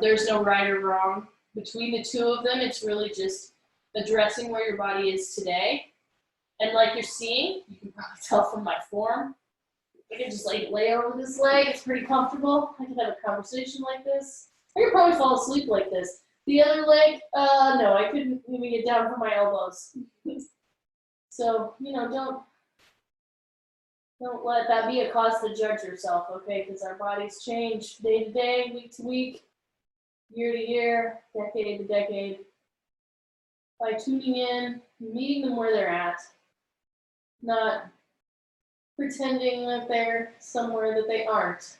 There's no right or wrong. Between the two of them, it's really just addressing where your body is today. And like you're seeing, you can probably tell from my form, I can just lay over this leg. It's pretty comfortable. I can have a conversation like this. I could probably fall asleep like this. The other leg, no, I couldn't even get down from my elbows. So, don't let that be a cause to judge yourself, okay? Because our bodies change day to day, week to week, year to year, decade to decade. By tuning in, meeting them where they're at, not pretending that they're somewhere that they aren't.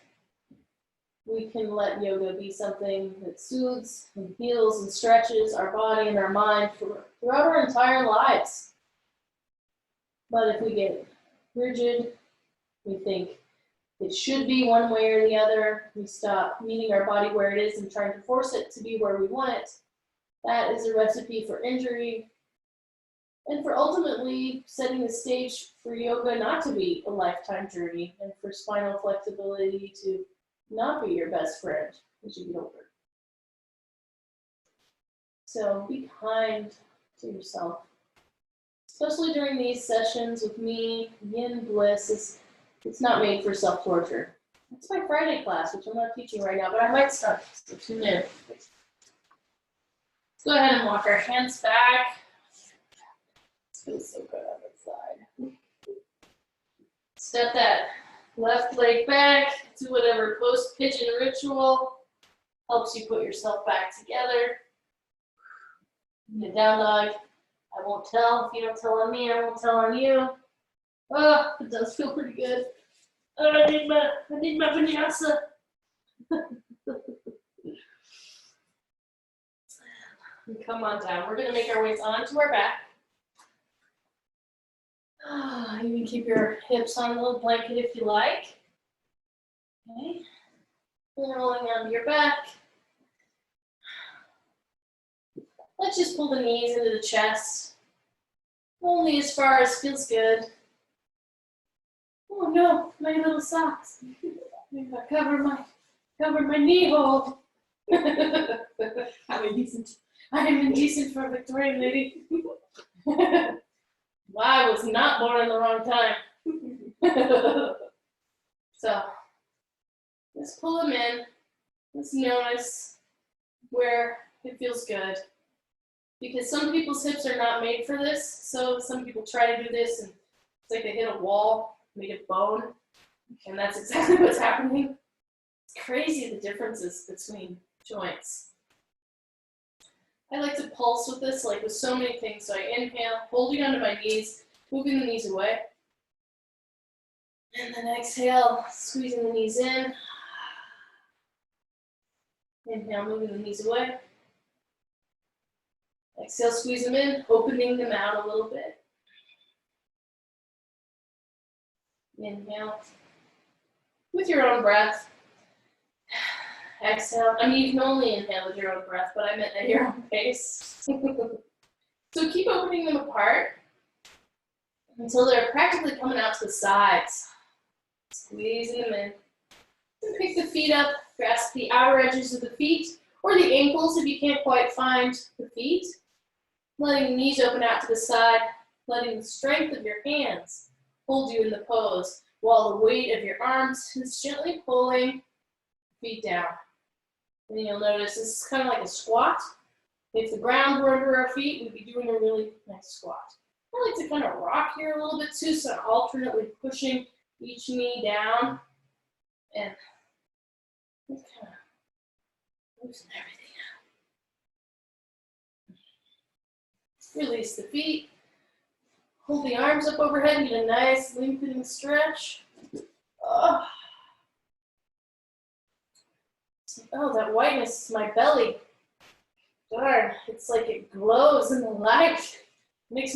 We can let yoga be something that soothes and heals and stretches our body and our mind throughout our entire lives. But if we get rigid, we think it should be one way or the other, we stop meeting our body where it is and trying to force it to be where we want it. That is a recipe for injury and for ultimately setting the stage for yoga not to be a lifetime journey and for spinal flexibility to not be your best friend as you get older. So be kind to yourself, especially during these sessions with me. Again, Bliss, it's not made for self-torture. It's my Friday class, which I'm not teaching right now, but I might start, so tune in. Let's go ahead and walk our hands back. This feels so good on this side. Step that left leg back, do whatever post-pigeon ritual helps you put yourself back together. The down dog, I won't tell. If you don't tell on me, I won't tell on you. Oh, it does feel pretty good. Oh, I need my vinyasa. Come on down. We're going to make our ways onto our back. You can keep your hips on a little blanket if you like. Okay. And rolling onto your back. Let's just pull the knees into the chest. Only as far as feels good. Oh no, my little socks. I covered my knee hole. Have a decent I am indecent for a Victorian lady. I was not born in the wrong time. So, let's pull them in. Let's notice where it feels good. Because some people's hips are not made for this, so some people try to do this and it's like they hit a wall made of bone, and that's exactly what's happening. It's crazy the differences between joints. I like to pulse with this, like with so many things. So I inhale, holding onto my knees, moving the knees away. And then exhale, squeezing the knees in. Inhale, moving the knees away. Exhale, squeeze them in, opening them out a little bit. Inhale. With your own breath. Exhale. I mean, you can only inhale with your own breath, but I meant at your own pace. So keep opening them apart until they're practically coming out to the sides. Squeezing them in. And pick the feet up, grasp the outer edges of the feet, or the ankles if you can't quite find the feet. Letting the knees open out to the side, letting the strength of your hands hold you in the pose, while the weight of your arms is gently pulling feet down. And you'll notice this is kind of like a squat. If the ground were under our feet, we'd be doing a really nice squat. I like to kind of rock here a little bit too, so I'm alternately pushing each knee down and just kind of loosen everything out. Release the feet. Hold the arms up overhead and get a nice lengthening stretch. Oh, that whiteness is my belly. Darn, it's like it glows in the light. It makes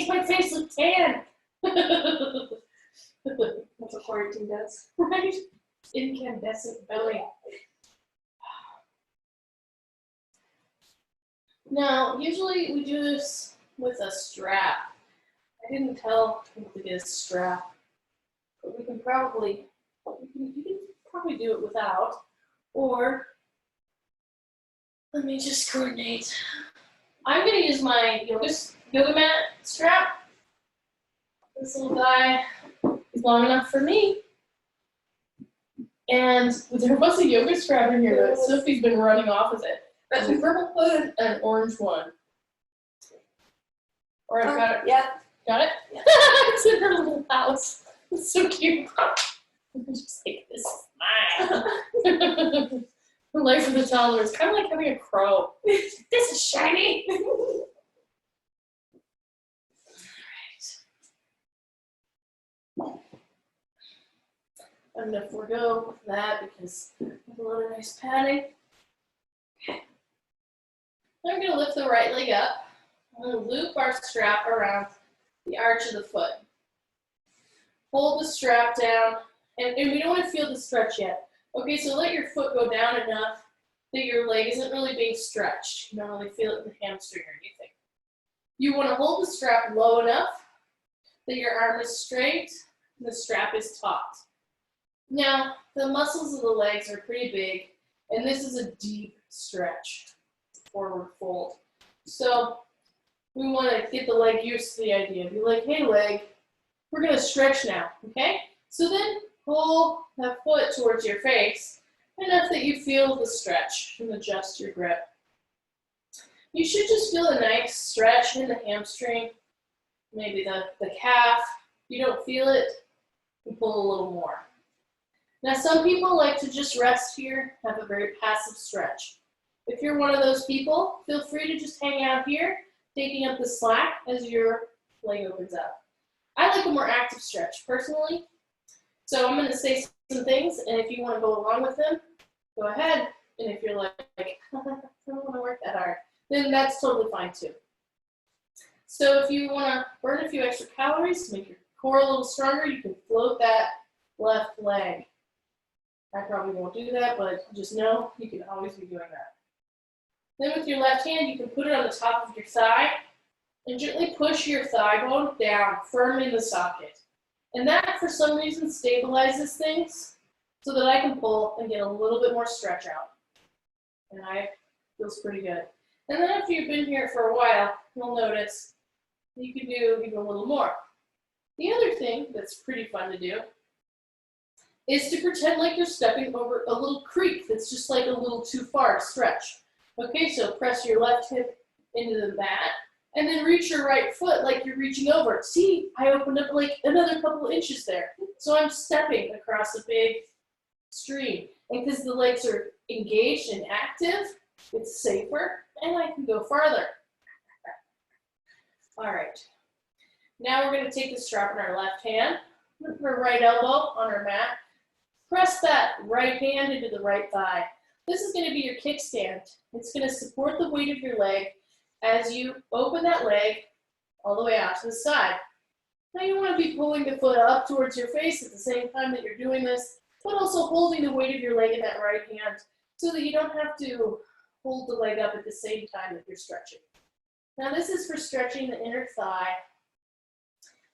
my face look tan. That's what quarantine does. Right? Incandescent belly. Now, usually we do this with a strap. I didn't tell people to get a strap, but you can probably do it without. Or, let me just coordinate. I'm going to use my yoga mat strap. This little guy is long enough for me. And there was a yoga strap in here, but Sophie's been running off with it. There's a purple one and an orange one. Or I've got it. Yeah. Got it? Yeah. It's in her little house. It's so cute. Just like, this is mine. The life of the toddler is kind of like having a crow. This is shiny. Alright. I'm going to forego that because I have a lot of nice padding. Okay. I'm going to lift the right leg up. I'm going to loop our strap around the arch of the foot. Hold the strap down, and we don't want to feel the stretch yet. Okay, so let your foot go down enough that your leg isn't really being stretched. You don't really feel it in the hamstring or anything. You want to hold the strap low enough that your arm is straight and the strap is taut. Now, the muscles of the legs are pretty big, and this is a deep stretch, forward fold. So we want to get the leg used to the idea. Be like, hey leg, we're going to stretch now, okay? So then pull that foot towards your face enough that you feel the stretch and adjust your grip. You should just feel a nice stretch in the hamstring, maybe the calf. If you don't feel it, you pull a little more. Now some people like to just rest here, have a very passive stretch. If you're one of those people, feel free to just hang out here, taking up the slack as your leg opens up. I like a more active stretch personally. So I'm going to say some things, and if you want to go along with them, go ahead. And if you're like, I don't want to work that hard, then that's totally fine too. So if you want to burn a few extra calories, make your core a little stronger, you can float that left leg. I probably won't do that, but just know you can always be doing that. Then with your left hand, you can put it on the top of your thigh and gently push your thigh bone down, firm in the socket. And that, for some reason, stabilizes things so that I can pull and get a little bit more stretch out. And it feels pretty good. And then after you've been here for a while, you'll notice you can do even a little more. The other thing that's pretty fun to do is to pretend like you're stepping over a little creek that's just like a little too far to stretch. Okay, so press your left hip into the mat and then reach your right foot like you're reaching over. See, I opened up like another couple of inches there. So I'm stepping across a big stream. And because the legs are engaged and active, it's safer and I can go farther. All right. Now we're going to take the strap in our left hand, with our right elbow on our mat. Press that right hand into the right thigh. This is going to be your kickstand. It's going to support the weight of your leg as you open that leg all the way out to the side. Now you want to be pulling the foot up towards your face at the same time that you're doing this, but also holding the weight of your leg in that right hand so that you don't have to hold the leg up at the same time that you're stretching. Now this is for stretching the inner thigh.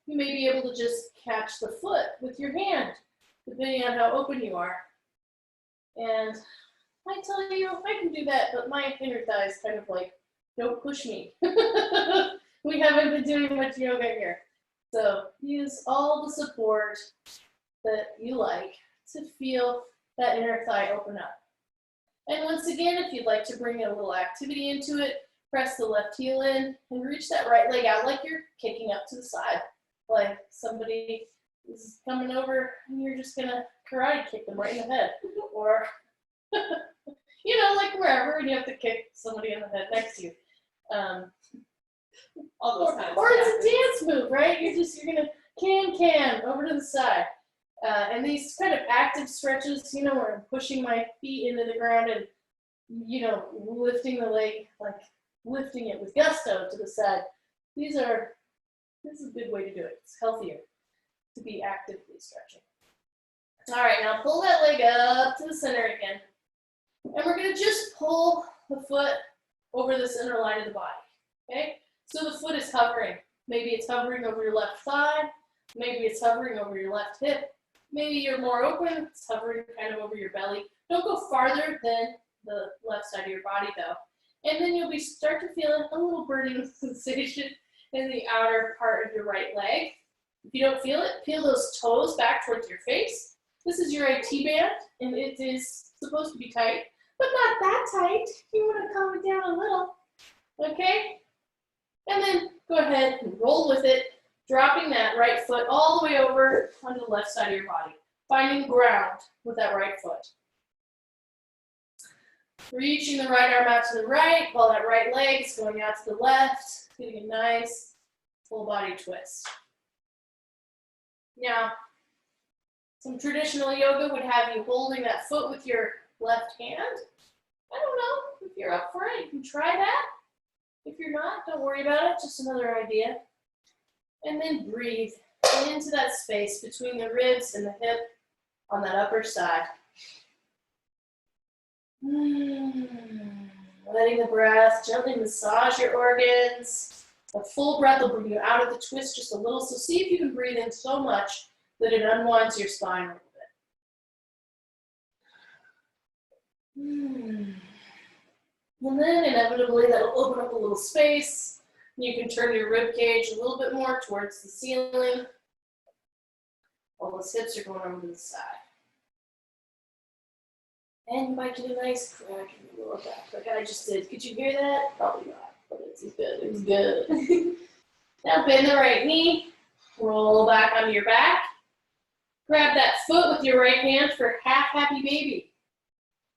You may be able to just catch the foot with your hand, depending on how open you are. And I tell you, I can do that, but my inner thigh is kind of like, don't push me. We haven't been doing much yoga here. So use all the support that you like to feel that inner thigh open up. And once again, if you'd like to bring a little activity into it, press the left heel in and reach that right leg out like you're kicking up to the side. Like somebody is coming over and you're just gonna karate kick them right in the head. Or, you know, like wherever, and you have to kick somebody in the head next to you. All those kinds Or of it's a dance move, right? You're gonna can over to the side. And these kind of active stretches, you know, where I'm pushing my feet into the ground and, you know, lifting the leg, like lifting it with gusto to the side. This is a good way to do it. It's healthier to be actively stretching. All right, now pull that leg up to the center again. And we're gonna just pull the foot over the center line of the body, okay? So the foot is hovering. Maybe it's hovering over your left thigh. Maybe it's hovering over your left hip. Maybe you're more open, it's hovering kind of over your belly. Don't go farther than the left side of your body though. And then you'll start to feel a little burning sensation in the outer part of your right leg. If you don't feel it, peel those toes back towards your face. This is your IT band, and it is supposed to be tight, but not that tight. You want to calm it down a little, okay? And then go ahead and roll with it, dropping that right foot all the way over onto the left side of your body, finding ground with that right foot. Reaching the right arm out to the right while that right leg is going out to the left, getting a nice full body twist. Now, some traditional yoga would have you holding that foot with your left hand. I don't know if you're up for it, you can try that. If you're not, don't worry about it, just another idea. And then breathe into that space between the ribs and the hip on that upper side. Letting the breath gently massage your organs. A full breath will bring you out of the twist just a little. So see if you can breathe in so much that it unwinds your spine a little bit. And then inevitably that'll open up a little space. You can turn your rib cage a little bit more towards the ceiling while those hips are going over to the side. And you might get a nice crack in the lower back like I just did. Could you hear that? Probably not, but it's good. It was good. Now bend the right knee, roll back onto your back. Grab that foot with your right hand for half happy baby.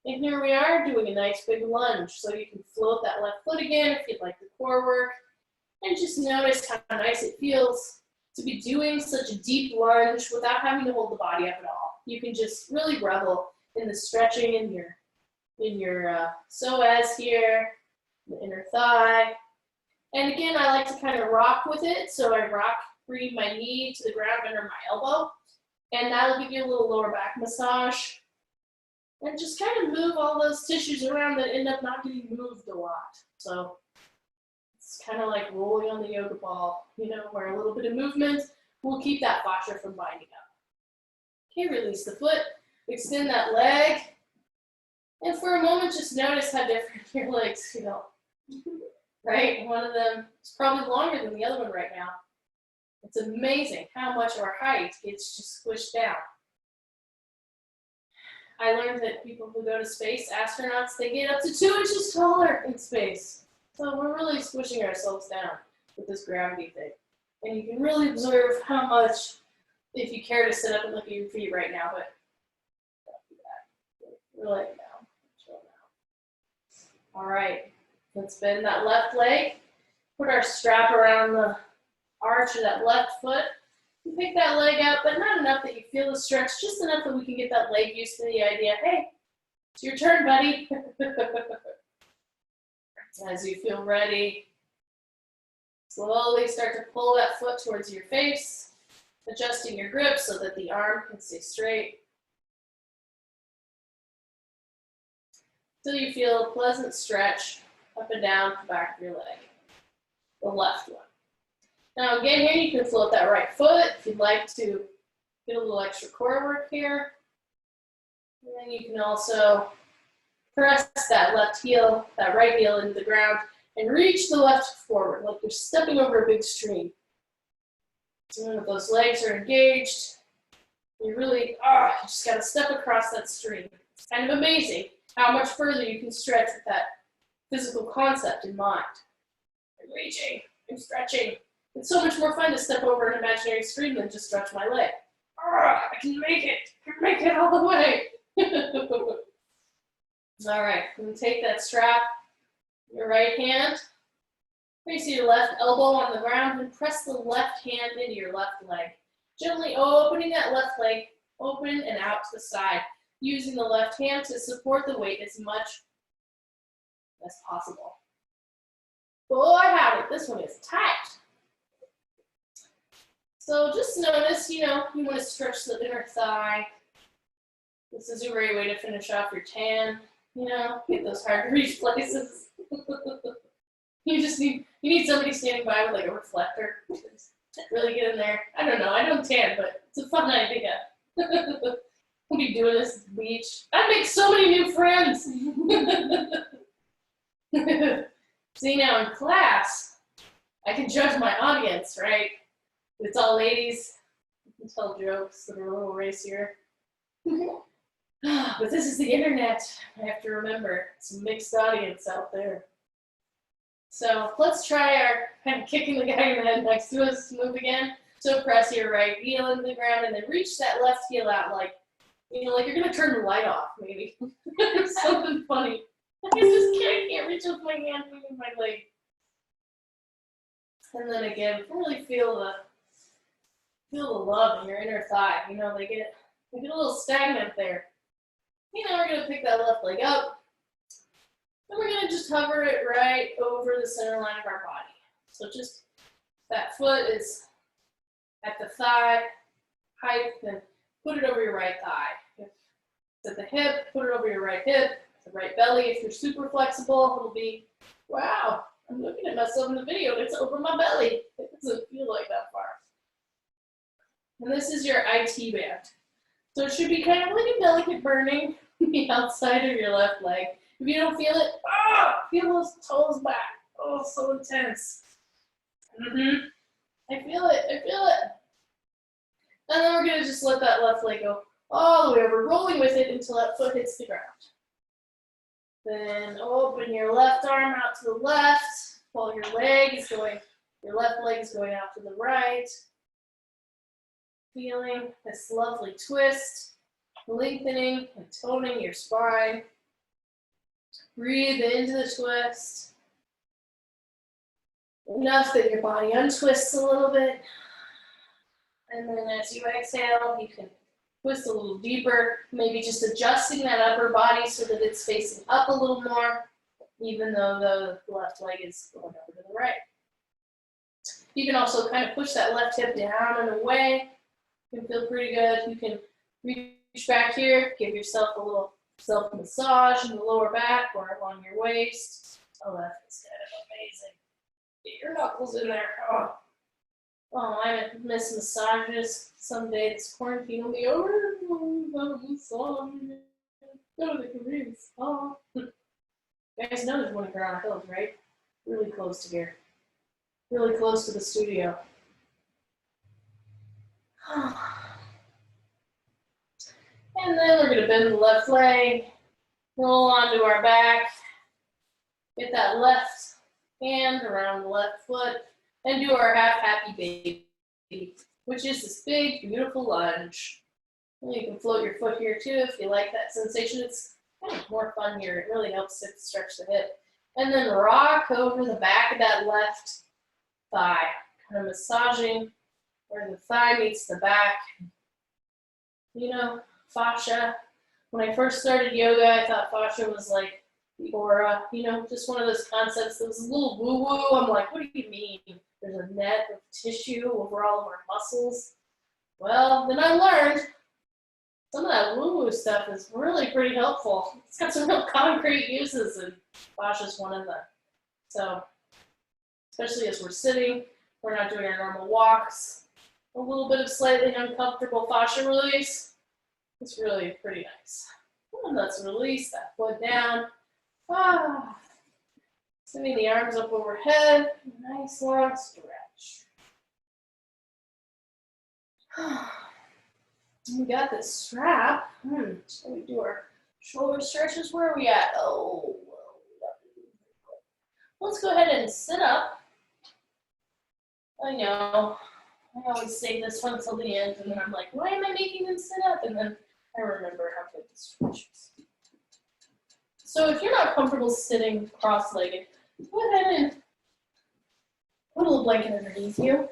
And here we are doing a nice big lunge. So you can float that left foot again if you'd like the core work. And just notice how nice it feels to be doing such a deep lunge without having to hold the body up at all. You can just really revel in the stretching in your psoas here, the inner thigh. And again, I like to kind of rock with it. So I bring my knee to the ground under my elbow. And that'll give you a little lower back massage. And just kind of move all those tissues around that end up not getting moved a lot. So it's kind of like rolling on the yoga ball, you know, where a little bit of movement will keep that fascia from binding up. Okay, release the foot, extend that leg. And for a moment, just notice how different your legs feel. right? One of them is probably longer than the other one right now. It's amazing how much of our height gets just squished down. I learned that people who go to space, astronauts, they get up to 2 inches taller in space. So we're really squishing ourselves down with this gravity thing. And you can really observe how much, if you care to sit up and look at your feet right now, but don't do that. We're laying down. Chill now. All right, let's bend that left leg. Put our strap around the arch of that left foot. You pick that leg out, but not enough that you feel the stretch, just enough that we can get that leg used to the idea, hey, it's your turn, buddy. As you feel ready, slowly start to pull that foot towards your face, adjusting your grip so that the arm can stay straight. Till you feel a pleasant stretch up and down the back of your leg, the left one. Now again, here you can float that right foot if you'd like to get a little extra core work here. And then you can also press that left heel, that right heel into the ground and reach the left forward like you're stepping over a big stream. So when those legs are engaged, you really, you just gotta step across that stream. It's kind of amazing how much further you can stretch with that physical concept in mind. I'm reaching, I'm stretching. It's so much more fun to step over an imaginary stream than just stretch my leg. I can make it all the way. All right, I'm gonna take that strap, your right hand, place your left elbow on the ground and press the left hand into your left leg. Gently opening that left leg, open and out to the side, using the left hand to support the weight as much as possible. Boy, howdy, this one is tight. So just notice, you want to stretch the inner thigh. This is a great way to finish off your tan, get those hard to reach places. You need somebody standing by with like a reflector. Really get in there. I don't know, I don't tan, but it's a fun idea. We'll be doing this at the beach. I make so many new friends. See, now in class, I can judge my audience, right? It's all ladies. I can tell jokes that are a little racier. But this is the internet. I have to remember, it's a mixed audience out there. So let's try our kind of kicking the guy in the head next to us move again. So press your right heel into the ground and then reach that left heel out like you're gonna turn the light off, maybe. Something funny. I can't reach with my hand, moving my leg. And then again, really feel the love in your inner thigh. They get a little stagnant there. We're gonna pick that left leg up. And we're gonna just hover it right over the center line of our body. So just that foot is at the thigh height, then put it over your right thigh. If it's at the hip, put it over your right hip. The right belly, if you're super flexible, it'll be, wow, I'm looking at myself in the video and it's over my belly. It doesn't feel like that far. And this is your IT band. So it should be kind of like a delicate burning on the outside of your left leg. If you don't feel it, feel those toes back. Oh, so intense. I feel it. And then we're gonna just let that left leg go all the way over, rolling with it until that foot hits the ground. Then open your left arm out to the left while your left leg is going out to the right. Feeling this lovely twist, lengthening and toning your spine. Breathe into the twist. Enough that your body untwists a little bit. And then as you exhale, you can twist a little deeper, maybe just adjusting that upper body so that it's facing up a little more, even though the left leg is going over to the right. You can also kind of push that left hip down and away. You can feel pretty good. You can reach back here, give yourself a little self-massage in the lower back or along your waist. Oh, that feels kind of amazing. Get your knuckles in there. Oh, I miss massages. Someday this quarantine will be over. Massage. Go to the Korean spa. You guys know there's one in Crown Hills, right? Really close to here. Really close to the studio. And then we're gonna bend the left leg, roll onto our back, get that left hand around the left foot, and do our half happy baby, which is this big, beautiful lunge. And you can float your foot here too if you like that sensation. It's kind of more fun here. It really helps to stretch the hip. And then rock over the back of that left thigh, kind of massaging where the thigh meets the back. You know, fascia. When I first started yoga, I thought fascia was like the aura, you know, just one of those concepts that was a little woo-woo. I'm like, what do you mean? There's a net of tissue over all of our muscles. Well, then I learned some of that woo-woo stuff is really pretty helpful. It's got some real concrete uses, and fascia is one of them. So, especially as we're sitting, we're not doing our normal walks, a little bit of slightly uncomfortable fascia release. It's really pretty nice. And let's release that foot down. Sending the arms up overhead. Nice long stretch. We got this strap. Shall we do our shoulder stretches? Where are we at? Oh, let's go ahead and sit up. I know. I always say this one till the end, and then I'm like, why am I making them sit up? And then I remember how good this stretch is. So if you're not comfortable sitting cross-legged, go ahead and put a little blanket underneath you,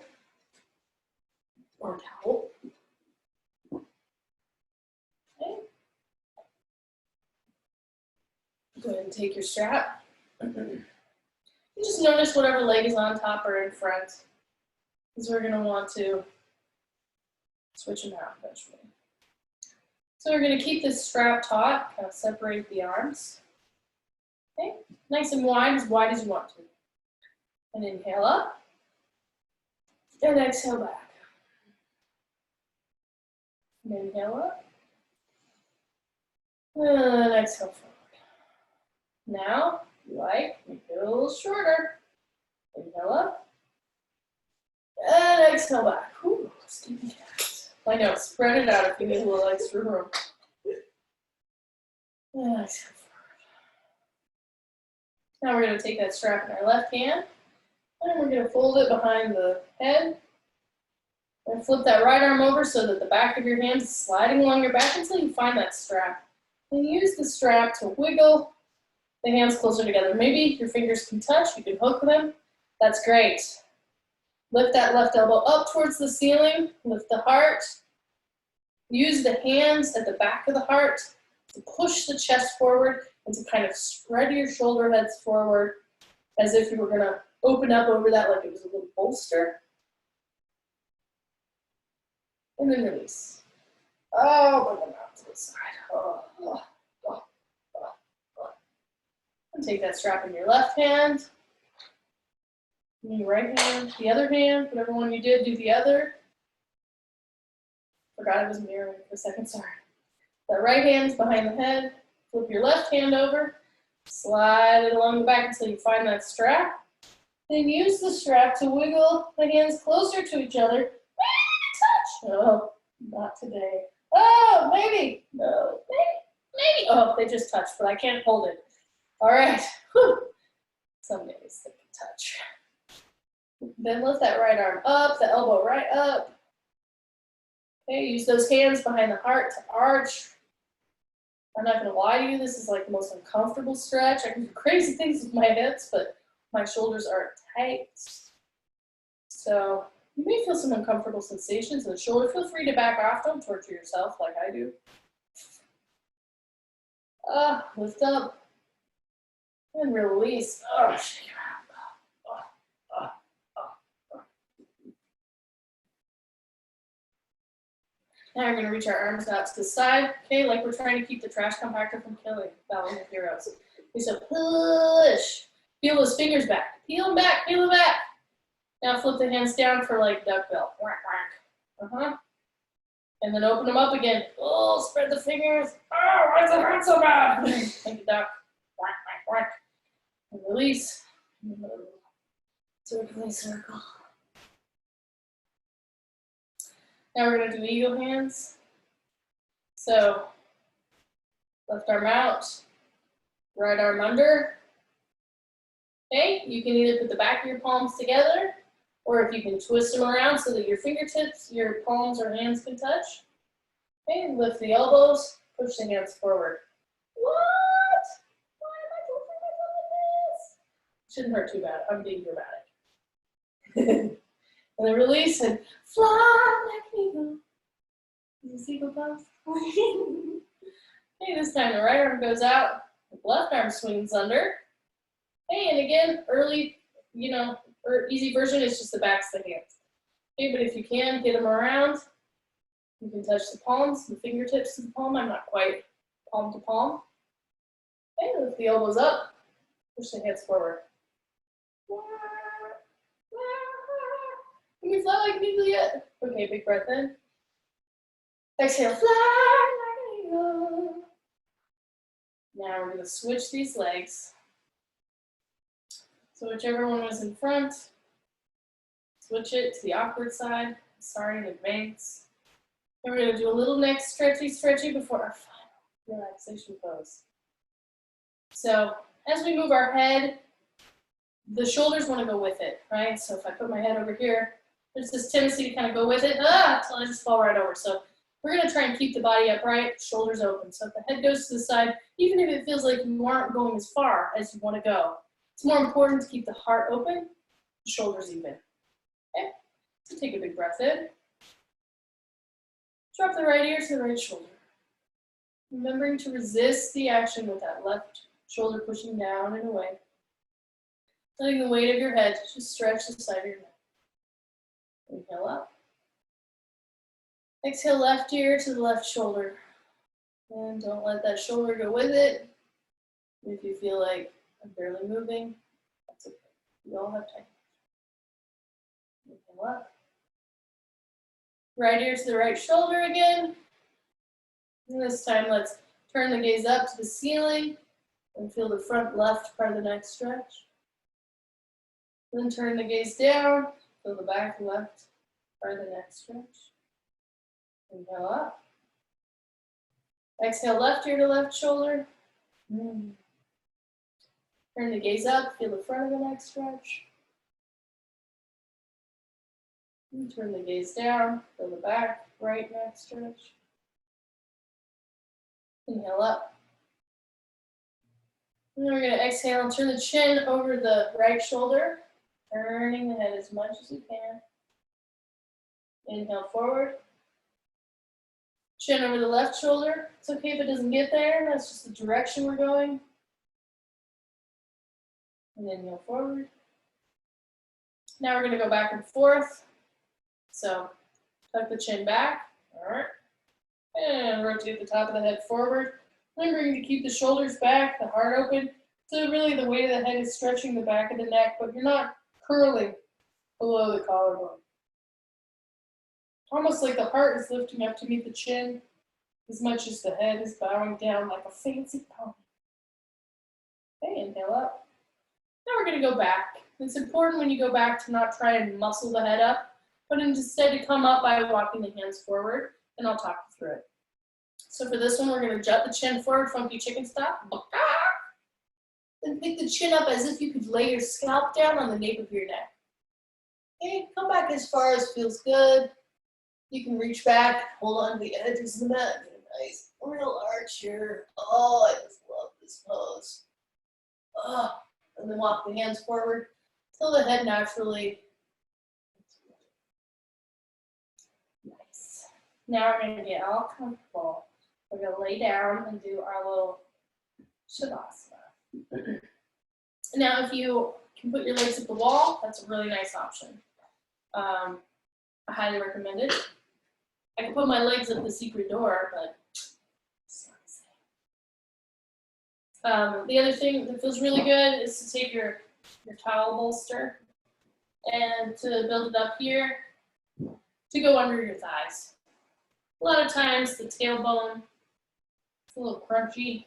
or a towel. Okay. Go ahead and take your strap. You just notice whatever leg is on top or in front, because we're going to want to switch them out eventually. So we're going to keep this strap taut, kind of separate the arms. Okay, nice and wide as you want to. And inhale up, and exhale back. And inhale up, and exhale forward. Now, if you like, make it a little shorter. Inhale up, and exhale back. Whew, steamy cat. I know, spread it out if you need a little extra room. And exhale forward. Now we're going to take that strap in our left hand, and we're going to fold it behind the head, and flip that right arm over so that the back of your hand is sliding along your back until you find that strap. And use the strap to wiggle the hands closer together. Maybe your fingers can touch, you can hook them. That's great. Lift that left elbow up towards the ceiling, lift the heart. Use the hands at the back of the heart to push the chest forward and to kind of spread your shoulder heads forward as if you were going to open up over that like it was a little bolster. And then release. Oh, bring them out to the side. And take that strap in your left hand. And your right hand, the other hand, whatever one you did, do the other. Forgot I was mirroring for a second, sorry. That right hand's behind the head. Flip your left hand over, slide it along the back until you find that strap. Then use the strap to wiggle the hands closer to each other. Touch! Oh, not today. Oh, maybe. No, maybe. Oh, they just touched, but I can't hold it. All right. Whew. Some days they can touch. Then lift that right arm up, the elbow right up. Okay, use those hands behind the heart to arch. I'm not gonna lie to you, this is like the most uncomfortable stretch. I can do crazy things with my hips, but my shoulders are tight. So you may feel some uncomfortable sensations in the shoulder. Feel free to back off, don't torture yourself like I do. Lift up and release. Oh, shake your arm. Now we're going to reach our arms out to the side, okay, like we're trying to keep the trash compactor from killing Balance of Heroes. Okay, so push. Peel those fingers back. Peel them back, peel them back. Now flip the hands down for like duck bill. Whack, whack. And then open them up again. Oh, spread the fingers. Oh, why does it hurt so bad? Like a duck. Whack, whack, whack. And release. Circling circle. Now we're going to do eagle hands. So left arm out, right arm under. Okay, you can either put the back of your palms together, or if you can twist them around so that your fingertips, your palms or hands can touch. Okay, lift the elbows, push the hands forward. What? Why am I doing this? Shouldn't hurt too bad. I'm being dramatic. And then release and fly like an eagle. Is this eagle pose? Okay, this time the right arm goes out, the left arm swings under. Okay, and again, early, or easy version is just the backs of the hands. Okay, but if you can, get them around. You can touch the palms, the fingertips to the palm. I'm not quite palm to palm. Okay, lift the elbows up, push the hands forward. Can you fly like an eagle yet? Okay, big breath in. Exhale, fly like an eagle. Now we're going to switch these legs. So whichever one was in front, switch it to the awkward side. Sorry in advance. And we're going to do a little neck stretchy before our final relaxation pose. So as we move our head, the shoulders want to go with it, right? So if I put my head over here, there's this tendency to kind of go with it, until I just fall right over. So we're going to try and keep the body upright, shoulders open. So if the head goes to the side, even if it feels like you aren't going as far as you want to go, it's more important to keep the heart open, the shoulders even. Okay, so take a big breath in. Drop the right ear to the right shoulder. Remembering to resist the action with that left shoulder pushing down and away. Letting the weight of your head just stretch the side of your neck. Inhale up. Exhale, left ear to the left shoulder. And don't let that shoulder go with it. If you feel like I'm barely moving, that's okay. We all have time. Inhale up. Right ear to the right shoulder again. And this time, let's turn the gaze up to the ceiling and feel the front left part of the neck stretch. Then turn the gaze down, feel the back left part of the neck stretch. Inhale up. Exhale, left ear to left shoulder. Turn the gaze up, feel the front of the neck stretch. And turn the gaze down, feel the back, right neck stretch. Inhale up. And then we're going to exhale and turn the chin over the right shoulder, turning the head as much as you can. Inhale forward. Chin over the left shoulder. It's okay if it doesn't get there. That's just the direction we're going. And inhale forward. Now we're going to go back and forth. So tuck the chin back. All right. And rotate the top of the head forward. Remembering to keep the shoulders back, the heart open. So really the weight of the head is stretching the back of the neck, but you're not curling below the collarbone. Almost like the heart is lifting up to meet the chin as much as the head is bowing down like a fancy pony. Okay, inhale up. Now we're going to go back. It's important when you go back to not try and muscle the head up, but instead to come up by walking the hands forward, and I'll talk you through it. So for this one, we're going to jut the chin forward, funky chicken stop. Then pick the chin up as if you could lay your scalp down on the nape of your neck. Okay, come back as far as feels good. You can reach back, hold on to the edges of the mat, get a nice real arch here. Oh, I just love this pose. Oh, and then walk the hands forward till the head naturally. Nice. Now we're going to get all comfortable. We're going to lay down and do our little shavasana. Now, if you can put your legs at the wall, that's a really nice option. I highly recommend it. I can put my legs at the secret door, but it's not the same. The other thing that feels really good is to take your towel bolster and to build it up here to go under your thighs. A lot of times the tailbone is a little crunchy,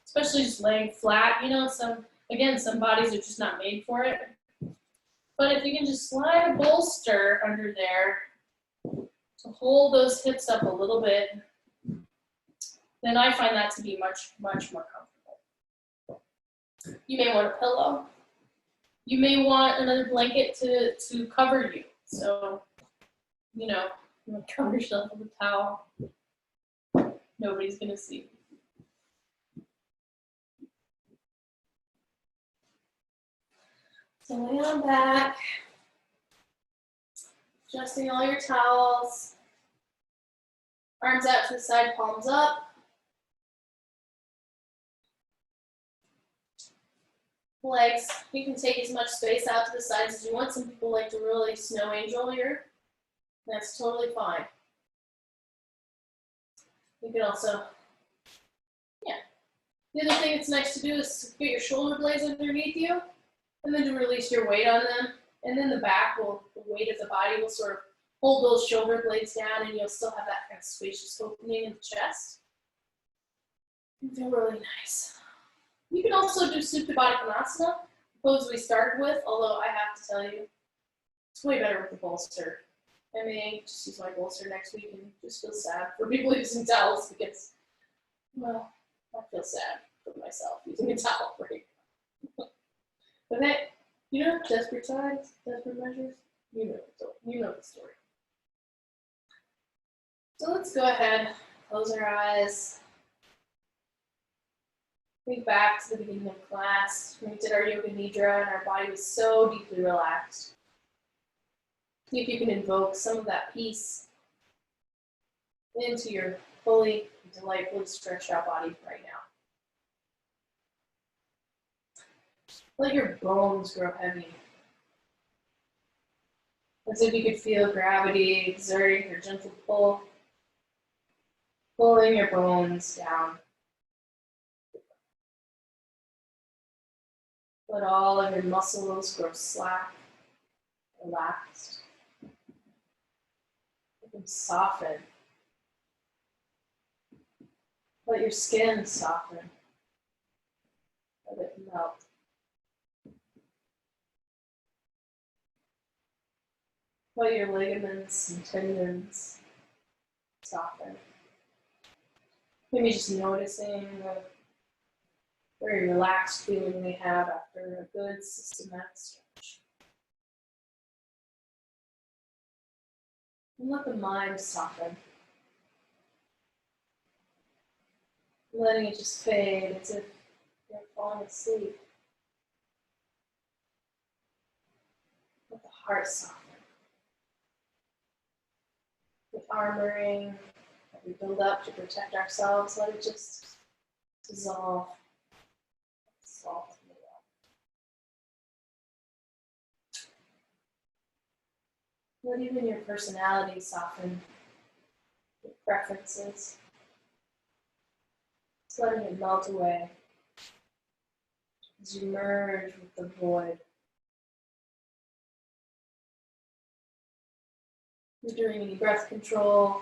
especially just laying flat. You know, some Again, some bodies are just not made for it. But if you can just slide a bolster under there to hold those hips up a little bit, then I find that to be much, much more comfortable. You may want a pillow. You may want another blanket to cover you. So, you know, cover yourself with a towel. Nobody's gonna see. So lay on back, adjusting all your towels. Arms out to the side, palms up. Legs, you can take as much space out to the sides as you want. Some people like to really snow angel here. That's totally fine. You can also, the other thing that's nice to do is get your shoulder blades underneath you and then to release your weight on them. And then the weight of the body will sort of hold those shoulder blades down and you'll still have that kind of spacious opening in the chest. It'll feel really nice. You can also do Supta Baddha Konasana, the pose we started with, although I have to tell you, it's way better with the bolster. I may just use my bolster next week and just feel sad for people using towels because, well, I feel sad for myself using a towel break. But hey, you know, desperate times, desperate measures, you know the story. So let's go ahead, close our eyes. Think back to the beginning of class when we did our yoga nidra and our body was so deeply relaxed. See if you can invoke some of that peace into your fully, delightfully stretched out body right now. Let your bones grow heavy. As if you could feel gravity exerting your gentle pull, pulling your bones down. Let all of your muscles grow slack, relaxed. Let them soften. Let your skin soften. Let it melt. Let your ligaments and tendons soften. Maybe just noticing the very relaxed feeling we have after a good systematic stretch. And let the mind soften. Letting it just fade as if you're falling asleep. Let the heart soften. The armoring that we build up to protect ourselves, let it just dissolve. Salt in the water. Let even your personality soften, your preferences. Just letting it melt away as you merge with the void. If you're doing any breath control,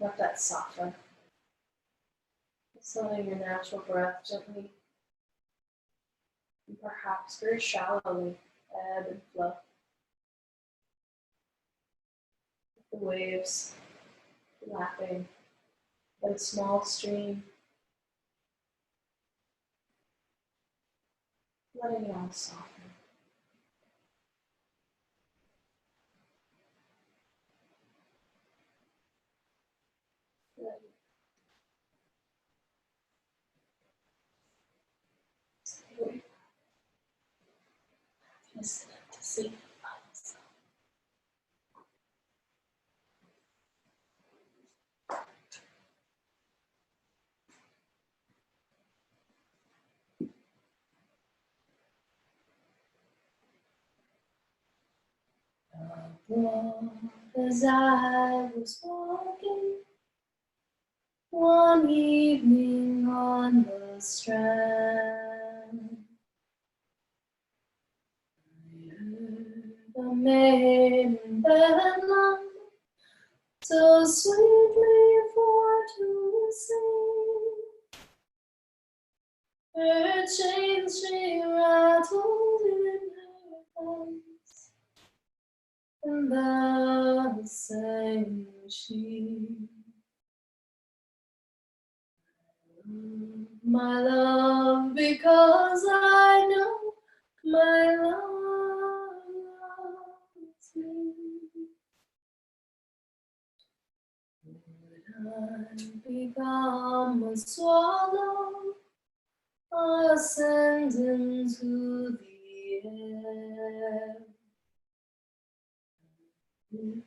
let that soften. Just letting your natural breath gently and perhaps very shallowly ebb and flow. The waves lapping like a small stream, letting it all soften. Listen to sleep. As I was walking one evening on the strand, I heard the maiden bell so sweetly for to sing, Her chains she rattled in her hands, and thus sang she. My love, because I know my love loves me. Would I become a swallow, ascend into the air? If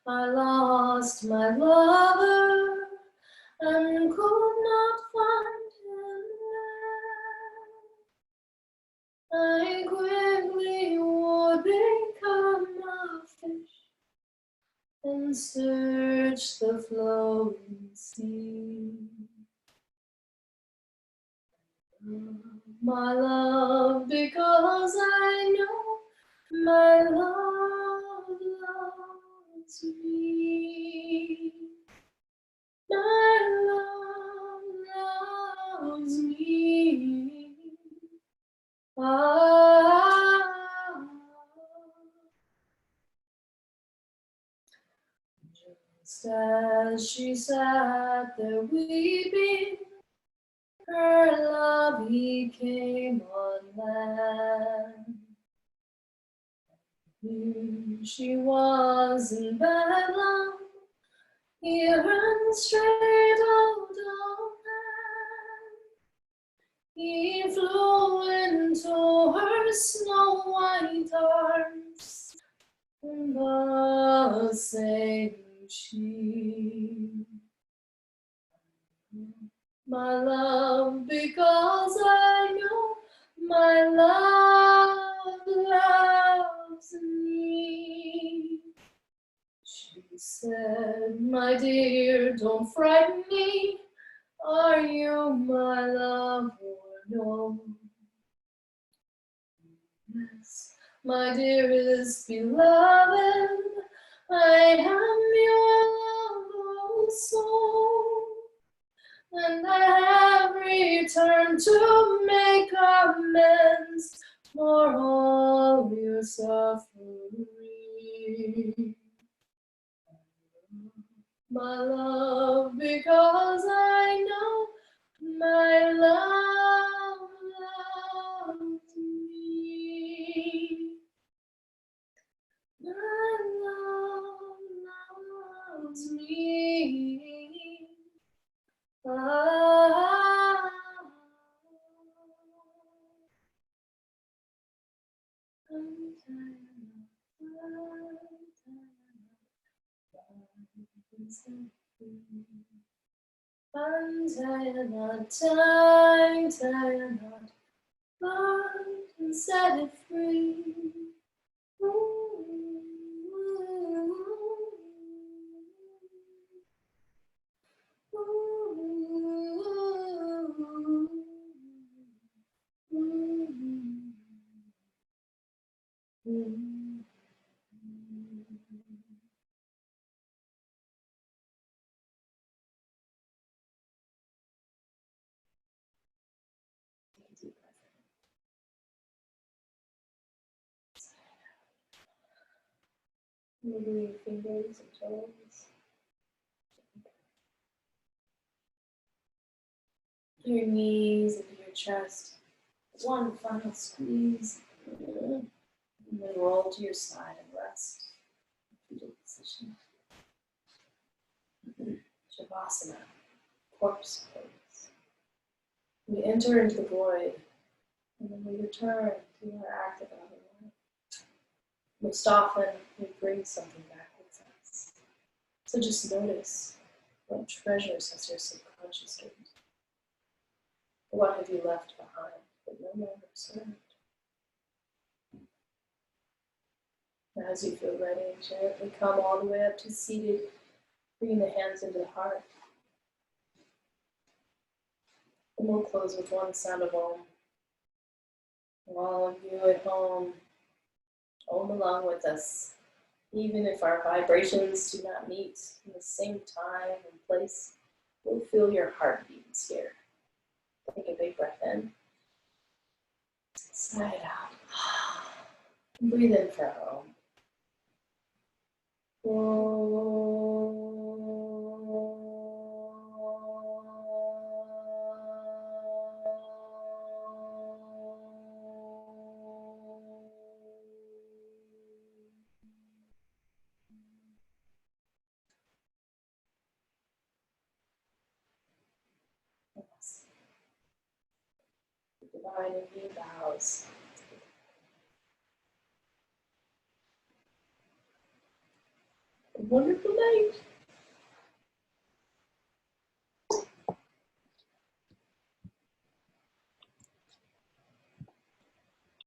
I lost my lover and could not find him there, I quickly would become a fish and search the flowing sea. My love, because I know my love loves me. My love loves me. Ah. Just as she sat there weeping, her love he came on land. She was in Bedlam, he ran straight out of hand. He flew into her snow-white arms, and thus sang she. My love, because I know my love loves me. She said, my dear, don't frighten me. Are you my love or no? Yes, my dearest beloved, I am your love also. And I have returned to make amends for all your suffering. My love, because I know my love loves me. My love loves me. Ah. Untie a knot, tie a knot, bind and set it free. Ooh, ooh, ooh, ooh. Deep breath in. Moving your fingers and toes. Your knees into your chest. One final squeeze. And then roll to your side and rest. Fetal position. Shavasana. Corpse pose. We enter into the void. And then we return to our active outer life. Most often, we bring something back with us. So just notice what treasures has your subconscious gained. What have you left behind that no longer served? And as you feel ready, gently come all the way up to seated, bringing the hands into the heart. And we'll close with one sound of Om. All of you at home, Om along with us. Even if our vibrations do not meet in the same time and place, we'll feel your heart beating here. Take a big breath in. Sigh it out. Breathe in for a home. Divine in me bows. A wonderful night.